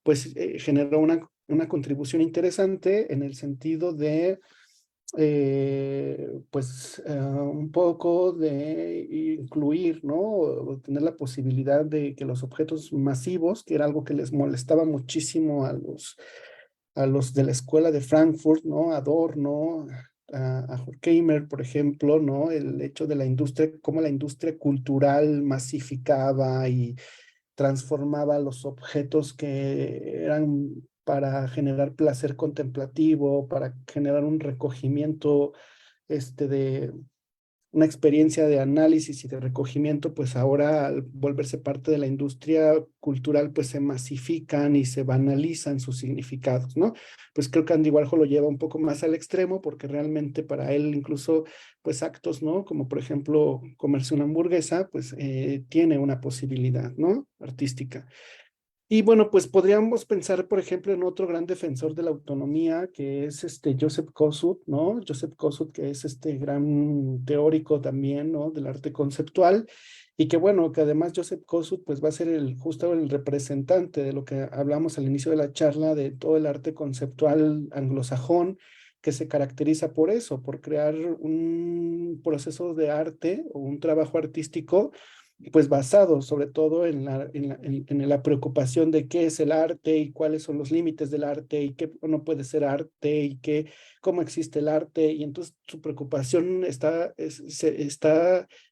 pues generó una contribución interesante en el sentido de pues un poco de incluir, ¿no? O tener la posibilidad de que los objetos masivos, que era algo que les molestaba muchísimo a los de la escuela de Frankfurt, ¿no? Adorno, a Horkheimer, por ejemplo, ¿no? El hecho de la industria, cómo la industria cultural masificaba y transformaba los objetos que eran para generar placer contemplativo, para generar un recogimiento, de una experiencia de análisis y de recogimiento, pues ahora al volverse parte de la industria cultural, pues se masifican y se banalizan sus significados, ¿no? Pues creo que Andy Warhol lo lleva un poco más al extremo porque realmente para él incluso, pues actos, ¿no? Como por ejemplo comerse una hamburguesa, pues tiene una posibilidad, ¿no? Artística. Y bueno, pues podríamos pensar, por ejemplo, en otro gran defensor de la autonomía, que es Joseph Kosuth, ¿no? Joseph Kosuth, que es este gran teórico también, ¿no? Del arte conceptual, y que bueno, que además Joseph Kosuth, pues va a ser justo el representante de lo que hablamos al inicio de la charla, de todo el arte conceptual anglosajón, que se caracteriza por eso, por crear un proceso de arte o un trabajo artístico pues basado sobre todo en la preocupación de qué es el arte y cuáles son los límites del arte y qué no puede ser arte y cómo existe el arte. Y entonces su preocupación está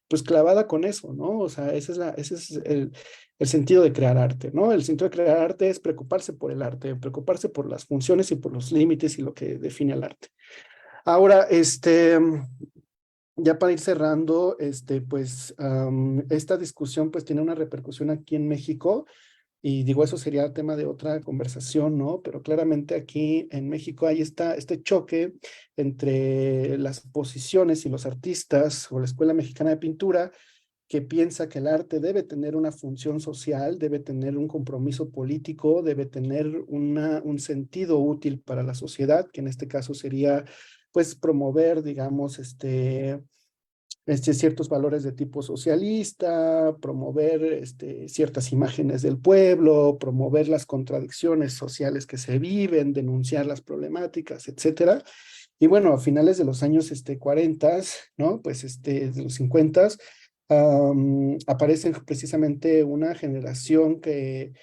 pues clavada con eso, ¿no? O sea, ese es el sentido de crear arte, ¿no? El sentido de crear arte es preocuparse por el arte, preocuparse por las funciones y por los límites y lo que define el arte. Ahora, ya para ir cerrando, pues esta discusión pues tiene una repercusión aquí en México y digo, eso sería tema de otra conversación, ¿no? Pero claramente aquí en México hay este choque entre las posiciones y los artistas o la Escuela Mexicana de Pintura que piensa que el arte debe tener una función social, debe tener un compromiso político, debe tener un sentido útil para la sociedad, que en este caso sería pues promover, digamos, ciertos valores de tipo socialista, promover ciertas imágenes del pueblo, promover las contradicciones sociales que se viven, denunciar las problemáticas, etcétera. Y bueno, a finales de los años 40, ¿no? Pues de los 50, aparece precisamente una generación que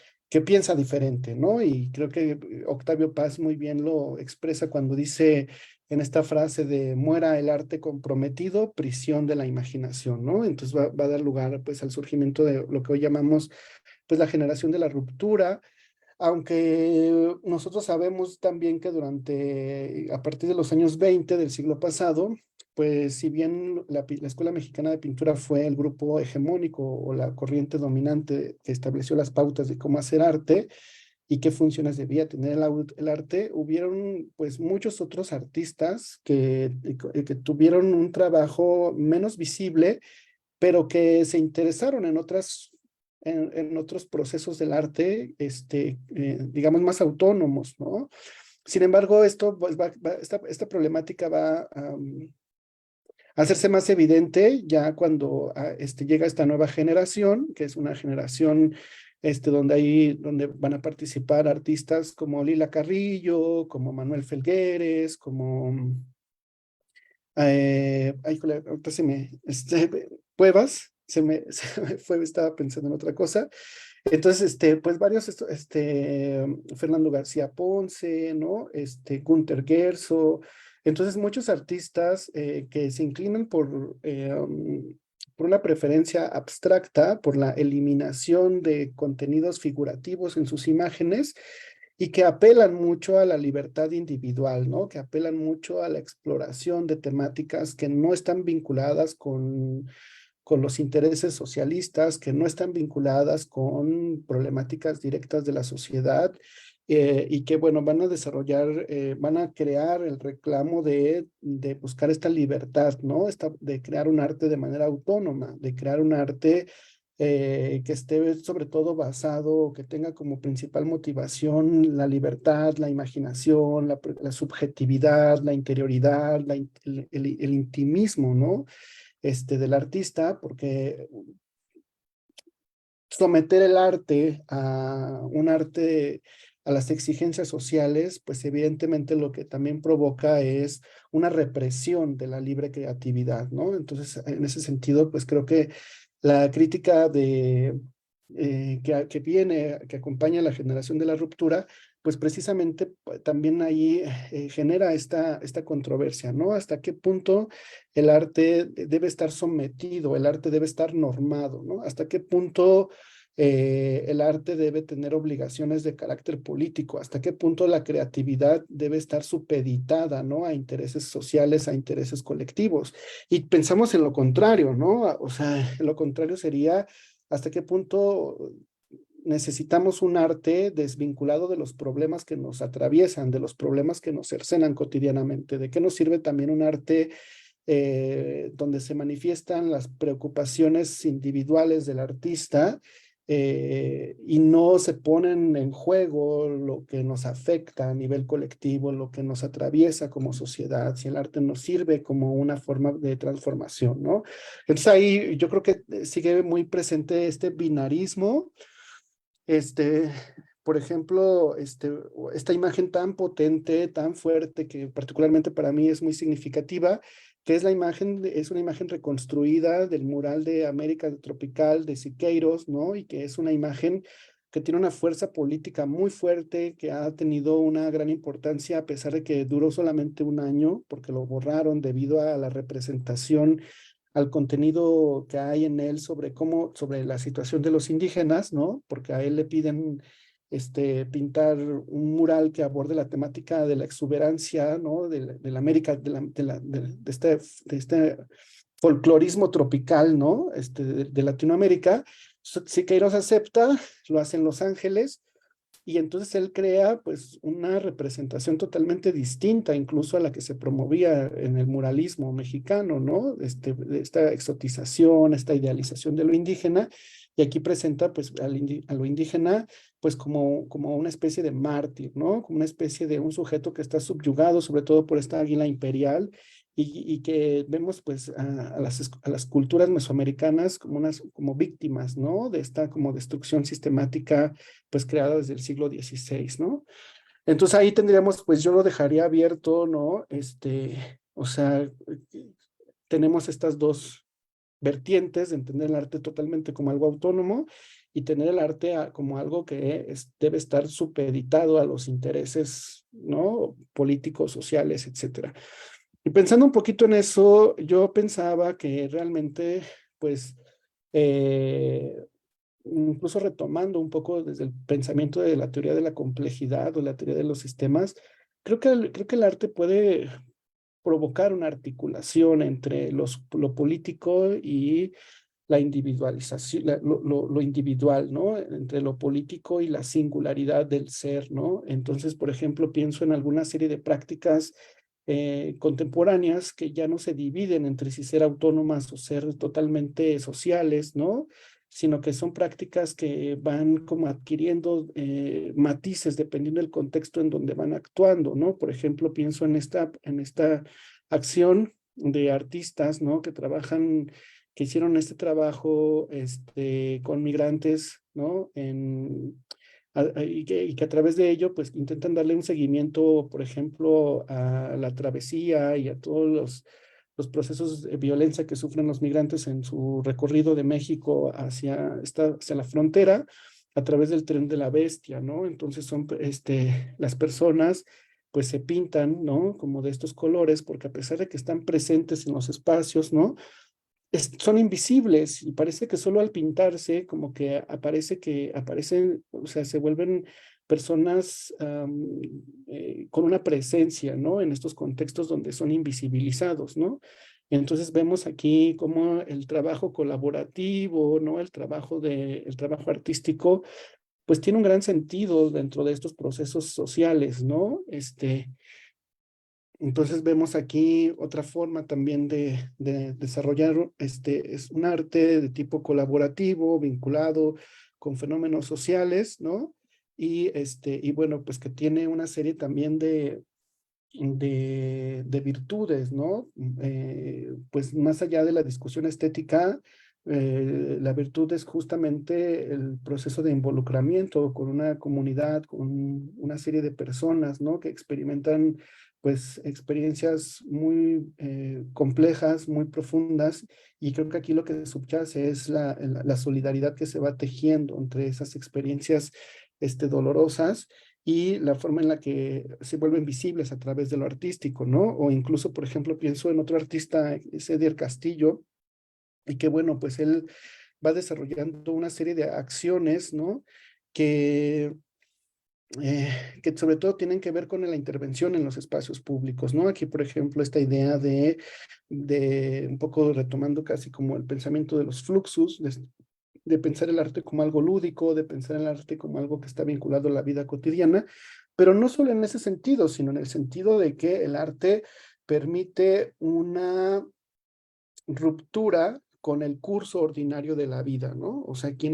piensa diferente, ¿no? Y creo que Octavio Paz muy bien lo expresa cuando dice en esta frase de muera el arte comprometido, prisión de la imaginación, ¿no? Entonces va a dar lugar pues al surgimiento de lo que hoy llamamos pues la generación de la ruptura, aunque nosotros sabemos también que a partir de los años 20 del siglo pasado, pues si bien la Escuela Mexicana de Pintura fue el grupo hegemónico o la corriente dominante que estableció las pautas de cómo hacer arte, y qué funciones debía tener el arte, hubieron pues muchos otros artistas que tuvieron un trabajo menos visible, pero que se interesaron en otros procesos del arte, digamos, más autónomos, ¿no? Sin embargo, esto, pues, esta problemática va a hacerse más evidente ya cuando llega esta nueva generación, que es una generación donde van a participar artistas como Lila Carrillo, como Manuel Felgueres, como ay, jole, ahorita Cuevas, se me fue, estaba pensando en otra cosa, Entonces, pues varios, Fernando García Ponce, ¿no? Günter Gerso. Entonces, muchos artistas que se inclinan por una preferencia abstracta, por la eliminación de contenidos figurativos en sus imágenes y que apelan mucho a la libertad individual, ¿no? Que apelan mucho a la exploración de temáticas que no están vinculadas con los intereses socialistas, que no están vinculadas con problemáticas directas de la sociedad, y que, bueno, van a desarrollar, van a crear el reclamo de buscar esta libertad, ¿no? De crear un arte de manera autónoma, de crear un arte que esté sobre todo basado, que tenga como principal motivación la libertad, la imaginación, la subjetividad, la interioridad, el intimismo, ¿no? Del artista, porque someter el arte a un arte, a las exigencias sociales, pues evidentemente lo que también provoca es una represión de la libre creatividad, ¿no? Entonces, en ese sentido, pues creo que la crítica que viene, que acompaña a la generación de la ruptura, pues precisamente también ahí genera esta controversia, ¿no? ¿Hasta qué punto el arte debe estar sometido, el arte debe estar normado, ¿no? ¿Hasta qué punto el arte debe tener obligaciones de carácter político? ¿Hasta qué punto la creatividad debe estar supeditada, ¿no? A intereses sociales, a intereses colectivos? Y pensamos en lo contrario, ¿no? O sea, lo contrario sería hasta qué punto necesitamos un arte desvinculado de los problemas que nos atraviesan, de los problemas que nos cercenan cotidianamente. ¿De qué nos sirve también un arte donde se manifiestan las preocupaciones individuales del artista y no se ponen en juego lo que nos afecta a nivel colectivo, lo que nos atraviesa como sociedad, si el arte nos sirve como una forma de transformación, ¿no? Entonces ahí yo creo que sigue muy presente este binarismo, este, por ejemplo, esta imagen tan potente, tan fuerte, que particularmente para mí es muy significativa, que es es una imagen reconstruida del mural de América Tropical de Siqueiros, ¿no? Y que es una imagen que tiene una fuerza política muy fuerte, que ha tenido una gran importancia a pesar de que duró solamente un año, porque lo borraron debido a la representación, al contenido que hay en él sobre la situación de los indígenas, ¿no? Porque a él le piden pintar un mural que aborde la temática de la exuberancia, ¿no? De la América, de este folclorismo tropical, ¿no? De Latinoamérica. Siqueiros acepta, lo hace en Los Ángeles, y entonces él crea pues una representación totalmente distinta incluso a la que se promovía en el muralismo mexicano, ¿no? Esta exotización, esta idealización de lo indígena, y aquí presenta pues a lo indígena pues como una especie de mártir, ¿no? Como una especie de un sujeto que está subyugado sobre todo por esta águila imperial y que vemos pues a las culturas mesoamericanas como víctimas, ¿no? De esta como destrucción sistemática pues creada desde el siglo XVI, ¿no? Entonces ahí tendríamos, pues yo lo dejaría abierto, ¿no? O sea, tenemos estas dos vertientes de entender el arte totalmente como algo autónomo y tener el arte como algo que debe estar supeditado a los intereses, ¿no? Políticos, sociales, etcétera. Y pensando un poquito en eso, yo pensaba que realmente, pues, eh, incluso retomando un poco desde el pensamiento de la teoría de la complejidad o la teoría de los sistemas, creo que el arte puede provocar una articulación entre lo político y la individualización, lo individual, ¿no? Entre lo político y la singularidad del ser, ¿no? Entonces, por ejemplo, pienso en alguna serie de prácticas contemporáneas que ya no se dividen entre si ser autónomas o ser totalmente sociales, ¿no? Sino que son prácticas que van como adquiriendo matices dependiendo del contexto en donde van actuando, ¿no? Por ejemplo, pienso en esta acción de artistas, ¿no? Que hicieron este trabajo con migrantes, ¿no? Y que a través de ello, pues intentan darle un seguimiento, por ejemplo, a la travesía y a todos los procesos de violencia que sufren los migrantes en su recorrido de México hacia la frontera, a través del tren de la bestia, ¿no? Entonces son las personas pues se pintan, ¿no? Como de estos colores, porque a pesar de que están presentes en los espacios, ¿no? Son invisibles y parece que solo al pintarse como que aparecen, o sea, se vuelven personas con una presencia, ¿no? En estos contextos donde son invisibilizados, ¿no? Entonces vemos aquí como el trabajo colaborativo, ¿no? El trabajo artístico, pues tiene un gran sentido dentro de estos procesos sociales, ¿no? Entonces vemos aquí otra forma también de desarrollar es un arte de tipo colaborativo, vinculado con fenómenos sociales, ¿no? Y bueno, pues que tiene una serie también de virtudes, ¿no? Pues más allá de la discusión estética, la virtud es justamente el proceso de involucramiento con una comunidad, con una serie de personas, ¿no? Que experimentan pues experiencias muy complejas, muy profundas, y creo que aquí lo que subyace es la solidaridad que se va tejiendo entre esas experiencias dolorosas y la forma en la que se vuelven visibles a través de lo artístico, ¿no? O incluso, por ejemplo, pienso en otro artista, es Edier Castillo, y que bueno, pues él va desarrollando una serie de acciones, ¿no? Que, que sobre todo tienen que ver con la intervención en los espacios públicos, ¿no? Aquí, por ejemplo, esta idea de un poco retomando casi como el pensamiento de los fluxus, de pensar el arte como algo lúdico, de pensar el arte como algo que está vinculado a la vida cotidiana, pero no solo en ese sentido, sino en el sentido de que el arte permite una ruptura con el curso ordinario de la vida, ¿no? O sea, aquí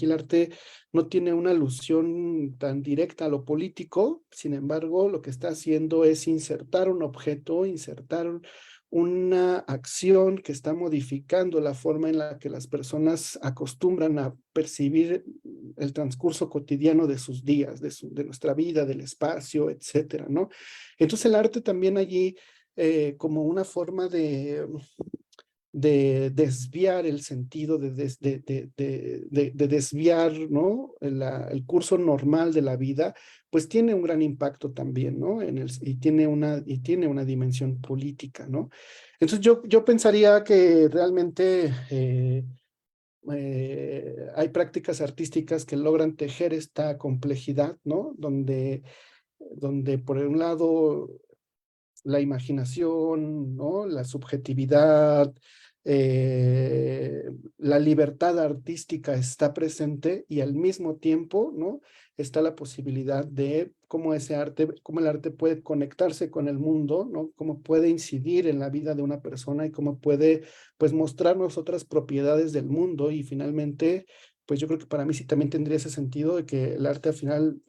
el arte no tiene una alusión tan directa a lo político, sin embargo, lo que está haciendo es insertar un objeto, insertar una acción que está modificando la forma en la que las personas acostumbran a percibir el transcurso cotidiano de sus días, de nuestra vida, del espacio, etcétera, ¿no? Entonces el arte también allí como una forma de desviar el sentido, de desviar, ¿no? El curso normal de la vida, pues tiene un gran impacto también, ¿no? Y tiene una dimensión política, ¿no? Entonces yo pensaría que realmente hay prácticas artísticas que logran tejer esta complejidad, ¿no? Donde por un lado la imaginación, ¿no? La subjetividad, eh, la libertad artística está presente y al mismo tiempo, ¿no? Está la posibilidad de cómo el arte puede conectarse con el mundo, ¿no? Cómo puede incidir en la vida de una persona y cómo puede, pues, mostrarnos otras propiedades del mundo y finalmente, pues yo creo que para mí sí también tendría ese sentido de que el arte al final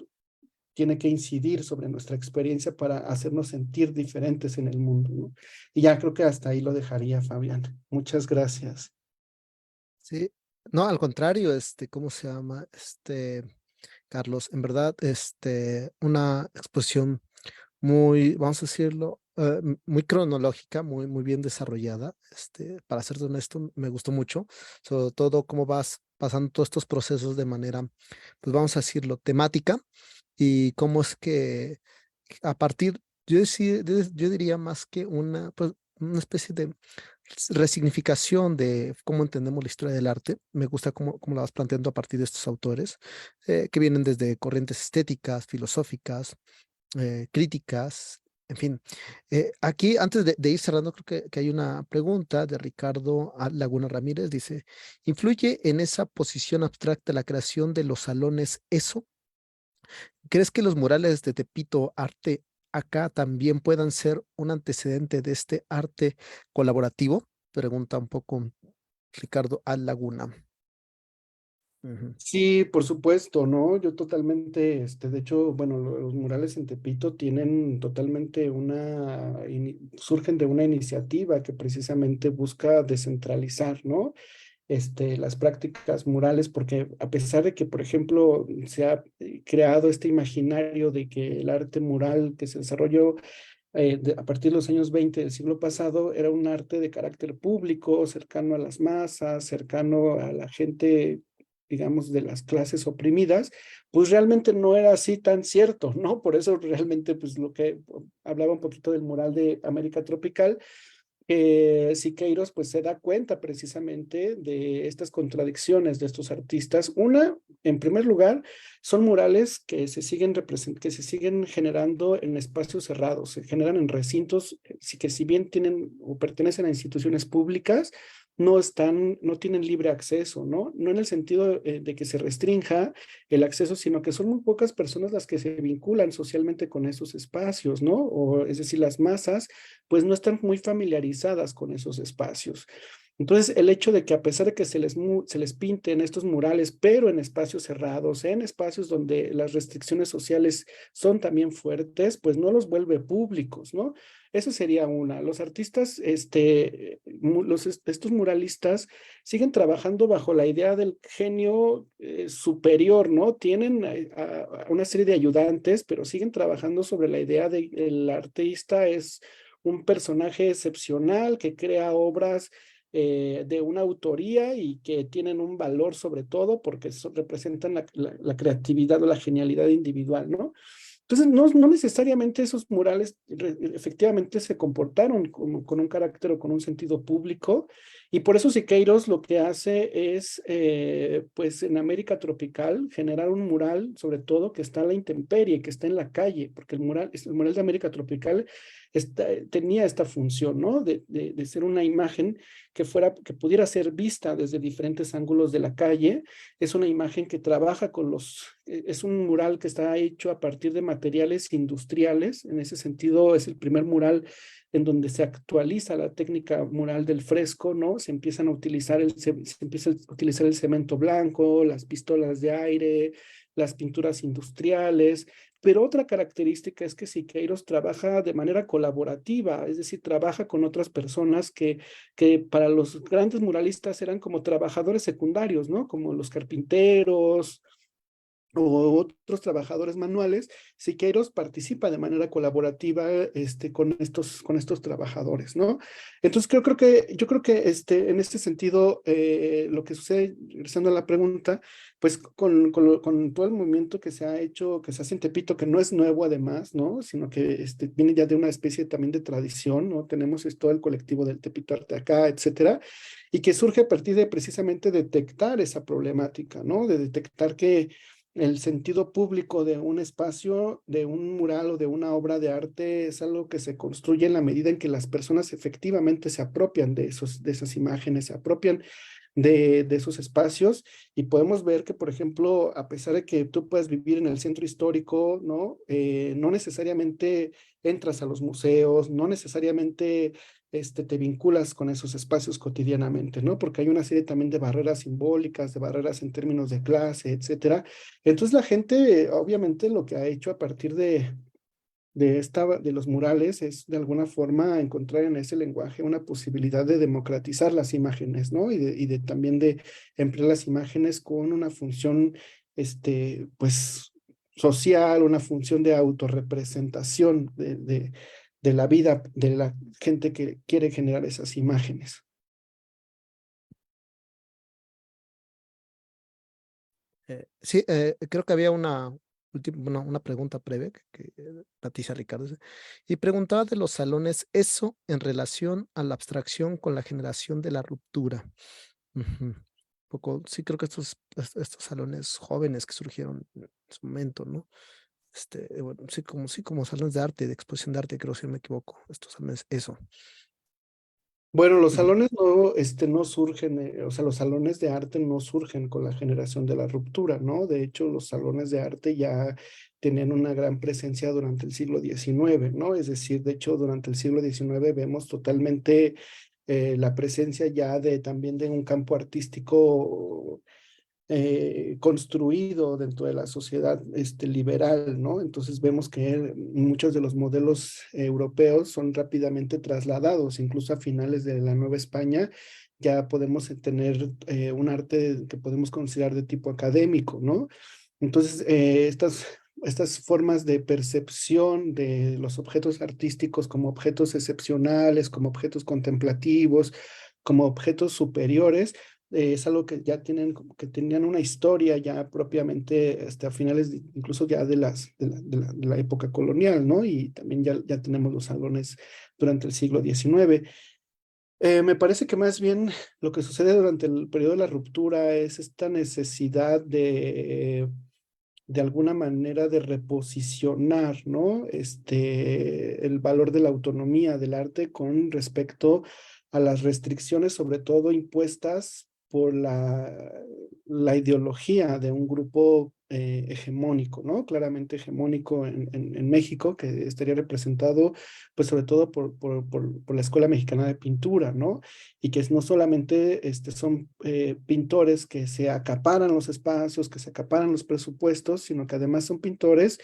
tiene que incidir sobre nuestra experiencia para hacernos sentir diferentes en el mundo, ¿no? Y ya creo que hasta ahí lo dejaría, Fabián. Muchas gracias. Sí, no, al contrario, ¿cómo se llama? Carlos, en verdad, una exposición muy, vamos a decirlo, muy cronológica, muy bien desarrollada. Para ser honesto, me gustó mucho, sobre todo cómo vas pasando todos estos procesos de manera, pues vamos a decirlo, temática y cómo es que a partir, yo diría más que pues, una especie de resignificación de cómo entendemos la historia del arte. Me gusta cómo la vas planteando a partir de estos autores, que vienen desde corrientes estéticas, filosóficas, críticas, en fin. Aquí, antes de ir cerrando, creo que hay una pregunta de Ricardo Laguna Ramírez. Dice, ¿influye en esa posición abstracta la creación de los salones eso? ¿Crees que los murales de Tepito Arte acá también puedan ser un antecedente de este arte colaborativo? Pregunta un poco Ricardo Laguna. Ujú. Sí, por supuesto, ¿no? Yo totalmente, de hecho, bueno, los murales en Tepito tienen totalmente surgen de una iniciativa que precisamente busca descentralizar, ¿no? Las prácticas murales, porque a pesar de que, por ejemplo, se ha creado este imaginario de que el arte mural que se desarrolló a partir de los años 20 del siglo pasado era un arte de carácter público, cercano a las masas, cercano a la gente digamos, de las clases oprimidas, pues realmente no era así tan cierto, ¿no? Por eso realmente, pues lo que hablaba un poquito del mural de América Tropical, Siqueiros pues se da cuenta precisamente de estas contradicciones de estos artistas. Una, en primer lugar, son murales que se siguen generando en espacios cerrados, se generan en recintos que si bien tienen o pertenecen a instituciones públicas, no tienen libre acceso, ¿no? No en el sentido de que se restrinja el acceso, sino que son muy pocas personas las que se vinculan socialmente con esos espacios, ¿no? O es decir, las masas pues no están muy familiarizadas con esos espacios. Entonces, el hecho de que a pesar de que se les pinten estos murales, pero en espacios cerrados, en espacios donde las restricciones sociales son también fuertes, pues no los vuelve públicos, ¿no? Eso sería una. Los artistas, estos muralistas siguen trabajando bajo la idea del genio superior, ¿no? Tienen una serie de ayudantes, pero siguen trabajando sobre la idea de que el artista es un personaje excepcional que crea obras de una autoría y que tienen un valor sobre todo porque representan la creatividad o la genialidad individual, ¿no? Entonces, no necesariamente esos murales efectivamente se comportaron con un carácter o con un sentido público, y por eso Siqueiros lo que hace es, pues en América tropical, generar un mural, sobre todo, que está a la intemperie, que está en la calle, porque el mural de América tropical tenía esta función, ¿no? De ser una imagen que pudiera ser vista desde diferentes ángulos de la calle. Es una imagen que trabaja es un mural que está hecho a partir de materiales industriales. En ese sentido, es el primer mural en donde se actualiza la técnica mural del fresco, ¿no? Se empieza a utilizar el cemento blanco, las pistolas de aire, las pinturas industriales. Pero otra característica es que Siqueiros trabaja de manera colaborativa, es decir, trabaja con otras personas que para los grandes muralistas eran como trabajadores secundarios, ¿no? Como los carpinteros o otros trabajadores manuales. Siqueiros participa de manera colaborativa con estos trabajadores, ¿no? Entonces yo creo que en este sentido, lo que sucede, regresando a la pregunta, pues con todo el movimiento que se ha hecho, que se hace en Tepito, que no es nuevo además, ¿no? Sino que viene ya de una especie también de tradición, ¿no? Tenemos todo el colectivo del Tepito Arte acá, etcétera, y que surge a partir de precisamente detectar esa problemática, ¿no? De detectar que el sentido público de un espacio, de un mural o de una obra de arte es algo que se construye en la medida en que las personas efectivamente se apropian de esas imágenes, se apropian de esos espacios, y podemos ver que, por ejemplo, a pesar de que tú puedas vivir en el centro histórico, ¿no? No necesariamente entras a los museos, no necesariamente te vinculas con esos espacios cotidianamente, ¿no? Porque hay una serie también de barreras simbólicas, de barreras en términos de clase, etcétera. Entonces la gente, obviamente, lo que ha hecho a partir de los murales es de alguna forma encontrar en ese lenguaje una posibilidad de democratizar las imágenes, ¿no? Y de también de emplear las imágenes con una función, pues, social, una función de autorrepresentación de la vida de la gente que quiere generar esas imágenes. Sí, creo que había una pregunta previa Patricia Ricardo y preguntaba de los salones, eso en relación a la abstracción con la generación de la ruptura. Ujú. Poco, sí, creo que estos salones jóvenes que surgieron en su momento, ¿no? Bueno, sí, como salones de arte, de exposición de arte, creo si no me equivoco, estos salones, eso. Bueno, los Ujú. salones no surgen, o sea, los salones de arte no surgen con la generación de la ruptura, ¿no? De hecho, los salones de arte ya tenían una gran presencia durante el siglo XIX, ¿no? Es decir, de hecho, durante el siglo XIX vemos totalmente la presencia ya también de un campo artístico construido dentro de la sociedad liberal, ¿no? Entonces vemos que muchos de los modelos europeos son rápidamente trasladados, incluso a finales de la Nueva España ya podemos tener un arte que podemos considerar de tipo académico, ¿no? Entonces, estas formas de percepción de los objetos artísticos como objetos excepcionales, como objetos contemplativos, como objetos superiores, es algo que ya tienen, que tenían una historia ya propiamente a finales, incluso ya de la época colonial, ¿no? Y también ya tenemos los salones durante el siglo XIX. Me parece que más bien lo que sucede durante el periodo de la ruptura es esta necesidad de alguna manera de reposicionar, ¿no? El valor de la autonomía del arte con respecto a las restricciones, sobre todo impuestas por la ideología de un grupo hegemónico, ¿no? Claramente hegemónico en México, que estaría representado, pues sobre todo por la Escuela Mexicana de Pintura, ¿no? Y que no solamente son pintores que se acaparan los espacios, que se acaparan los presupuestos, sino que además son pintores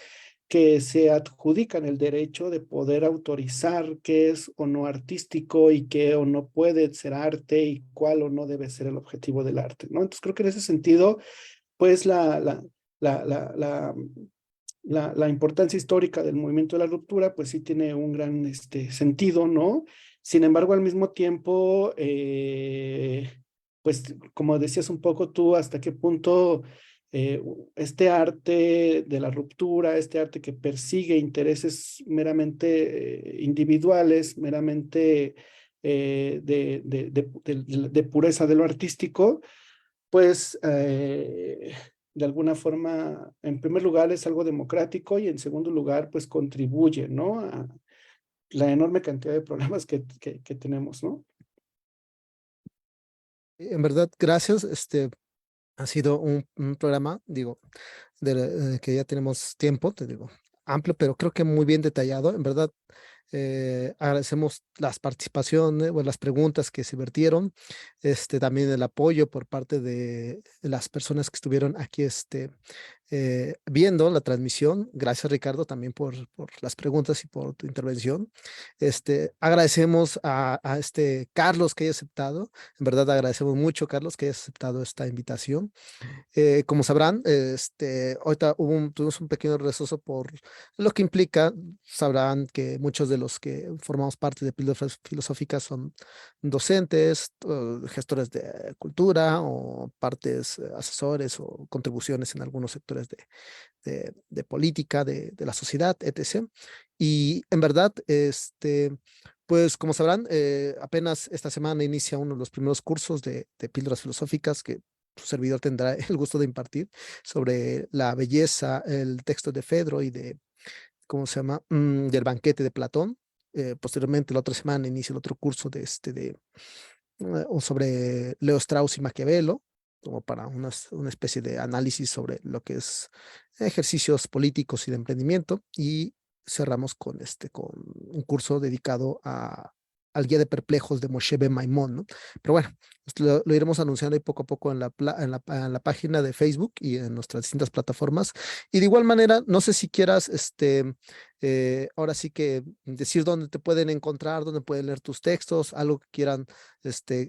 que se adjudican el derecho de poder autorizar qué es o no artístico y qué o no puede ser arte y cuál o no debe ser el objetivo del arte, ¿no? Entonces creo que en ese sentido, pues la, la, la, la importancia histórica del movimiento de la ruptura, pues sí tiene un gran sentido, ¿no? Sin embargo, al mismo tiempo, pues como decías un poco tú, hasta qué punto este arte de la ruptura, este arte que persigue intereses meramente individuales, meramente de pureza de lo artístico, pues de alguna forma, en primer lugar, es algo democrático y en segundo lugar, pues contribuye, ¿no? A la enorme cantidad de problemas que tenemos, ¿no? En verdad, gracias. Ha sido un programa, digo, que ya tenemos tiempo, te digo, amplio, pero creo que muy bien detallado. En verdad, agradecemos las participaciones, o las preguntas que se vertieron, también el apoyo por parte de las personas que estuvieron aquí, viendo la transmisión. Gracias, Ricardo, también por las preguntas y por tu intervención. Agradecemos a este Carlos que haya aceptado. En verdad, agradecemos mucho, Carlos, que haya aceptado esta invitación. Como sabrán, ahorita tuvimos un pequeño receso por lo que implica. Sabrán que muchos de los que formamos parte de Píldoras Filosóficas son docentes, gestores de cultura o partes, asesores o contribuciones en algunos sectores de política, de la sociedad, etc. Y en verdad, pues como sabrán, apenas esta semana inicia uno de los primeros cursos de Píldoras Filosóficas que su servidor tendrá el gusto de impartir sobre la belleza, el texto de Fedro y de, ¿cómo se llama? Del banquete de Platón. Posteriormente, la otra semana inicia el otro curso sobre Leo Strauss y Maquiavelo, como para una especie de análisis sobre lo que es ejercicios políticos y de emprendimiento. Y cerramos con un curso dedicado al guía de perplejos de Moshe Ben Maimón, ¿no? Pero bueno, esto lo iremos anunciando ahí poco a poco en la página de Facebook y en nuestras distintas plataformas. Y de igual manera, no sé si quieras, ahora sí que decir dónde te pueden encontrar, dónde pueden leer tus textos, algo que quieran,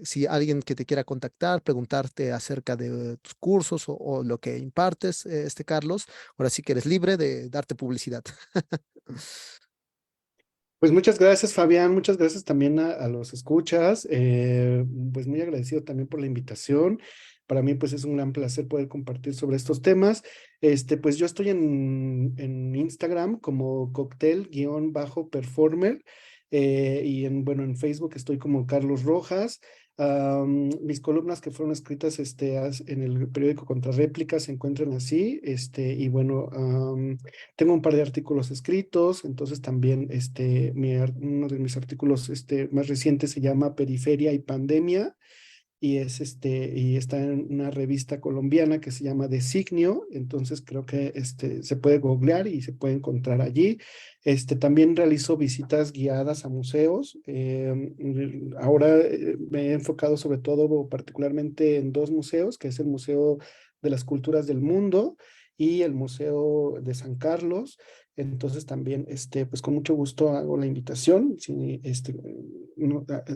si alguien que te quiera contactar, preguntarte acerca de tus cursos o lo que impartes, Carlos, ahora sí que eres libre de darte publicidad. Pues muchas gracias, Fabián. Muchas gracias también a los escuchas. Pues muy agradecido también por la invitación. Para mí, pues es un gran placer poder compartir sobre estos temas. Pues yo estoy en Instagram como cóctel-performer y bueno, en Facebook estoy como Carlos Rojas. Mis columnas que fueron escritas en el periódico Contrarréplica se encuentran así. Y bueno, tengo un par de artículos escritos, entonces también uno de mis artículos más recientes se llama Periferia y Pandemia y está en una revista colombiana que se llama Designio, entonces creo que se puede googlear y se puede encontrar allí. También realizo visitas guiadas a museos. Ahora me he enfocado sobre todo particularmente en dos museos, que es el Museo de las Culturas del Mundo y el Museo de San Carlos. Entonces también, pues con mucho gusto hago la invitación. Si,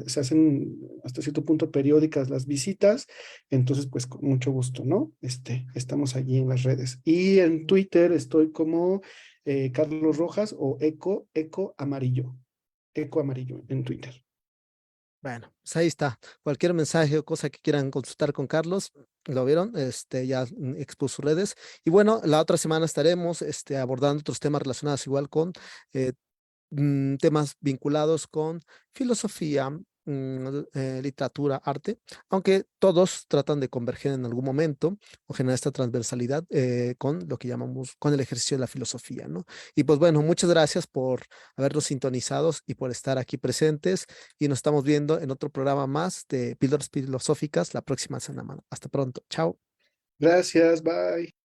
se hacen hasta cierto punto periódicas las visitas, entonces pues con mucho gusto, ¿no? Estamos allí en las redes. Y en Twitter estoy como Carlos Rojas o Eco Amarillo en Twitter. Bueno, pues ahí está. Cualquier mensaje o cosa que quieran consultar con Carlos, lo vieron, ya expuso sus redes. Y bueno, la otra semana estaremos abordando otros temas relacionados igual con eh, temas vinculados con filosofía, literatura, arte, aunque todos tratan de converger en algún momento o generar esta transversalidad con lo que llamamos, con el ejercicio de la filosofía, ¿no? Y pues bueno, muchas gracias por habernos sintonizados y por estar aquí presentes y nos estamos viendo en otro programa más de Píldoras Filosóficas la próxima semana. Hasta pronto. Chao. Gracias, bye.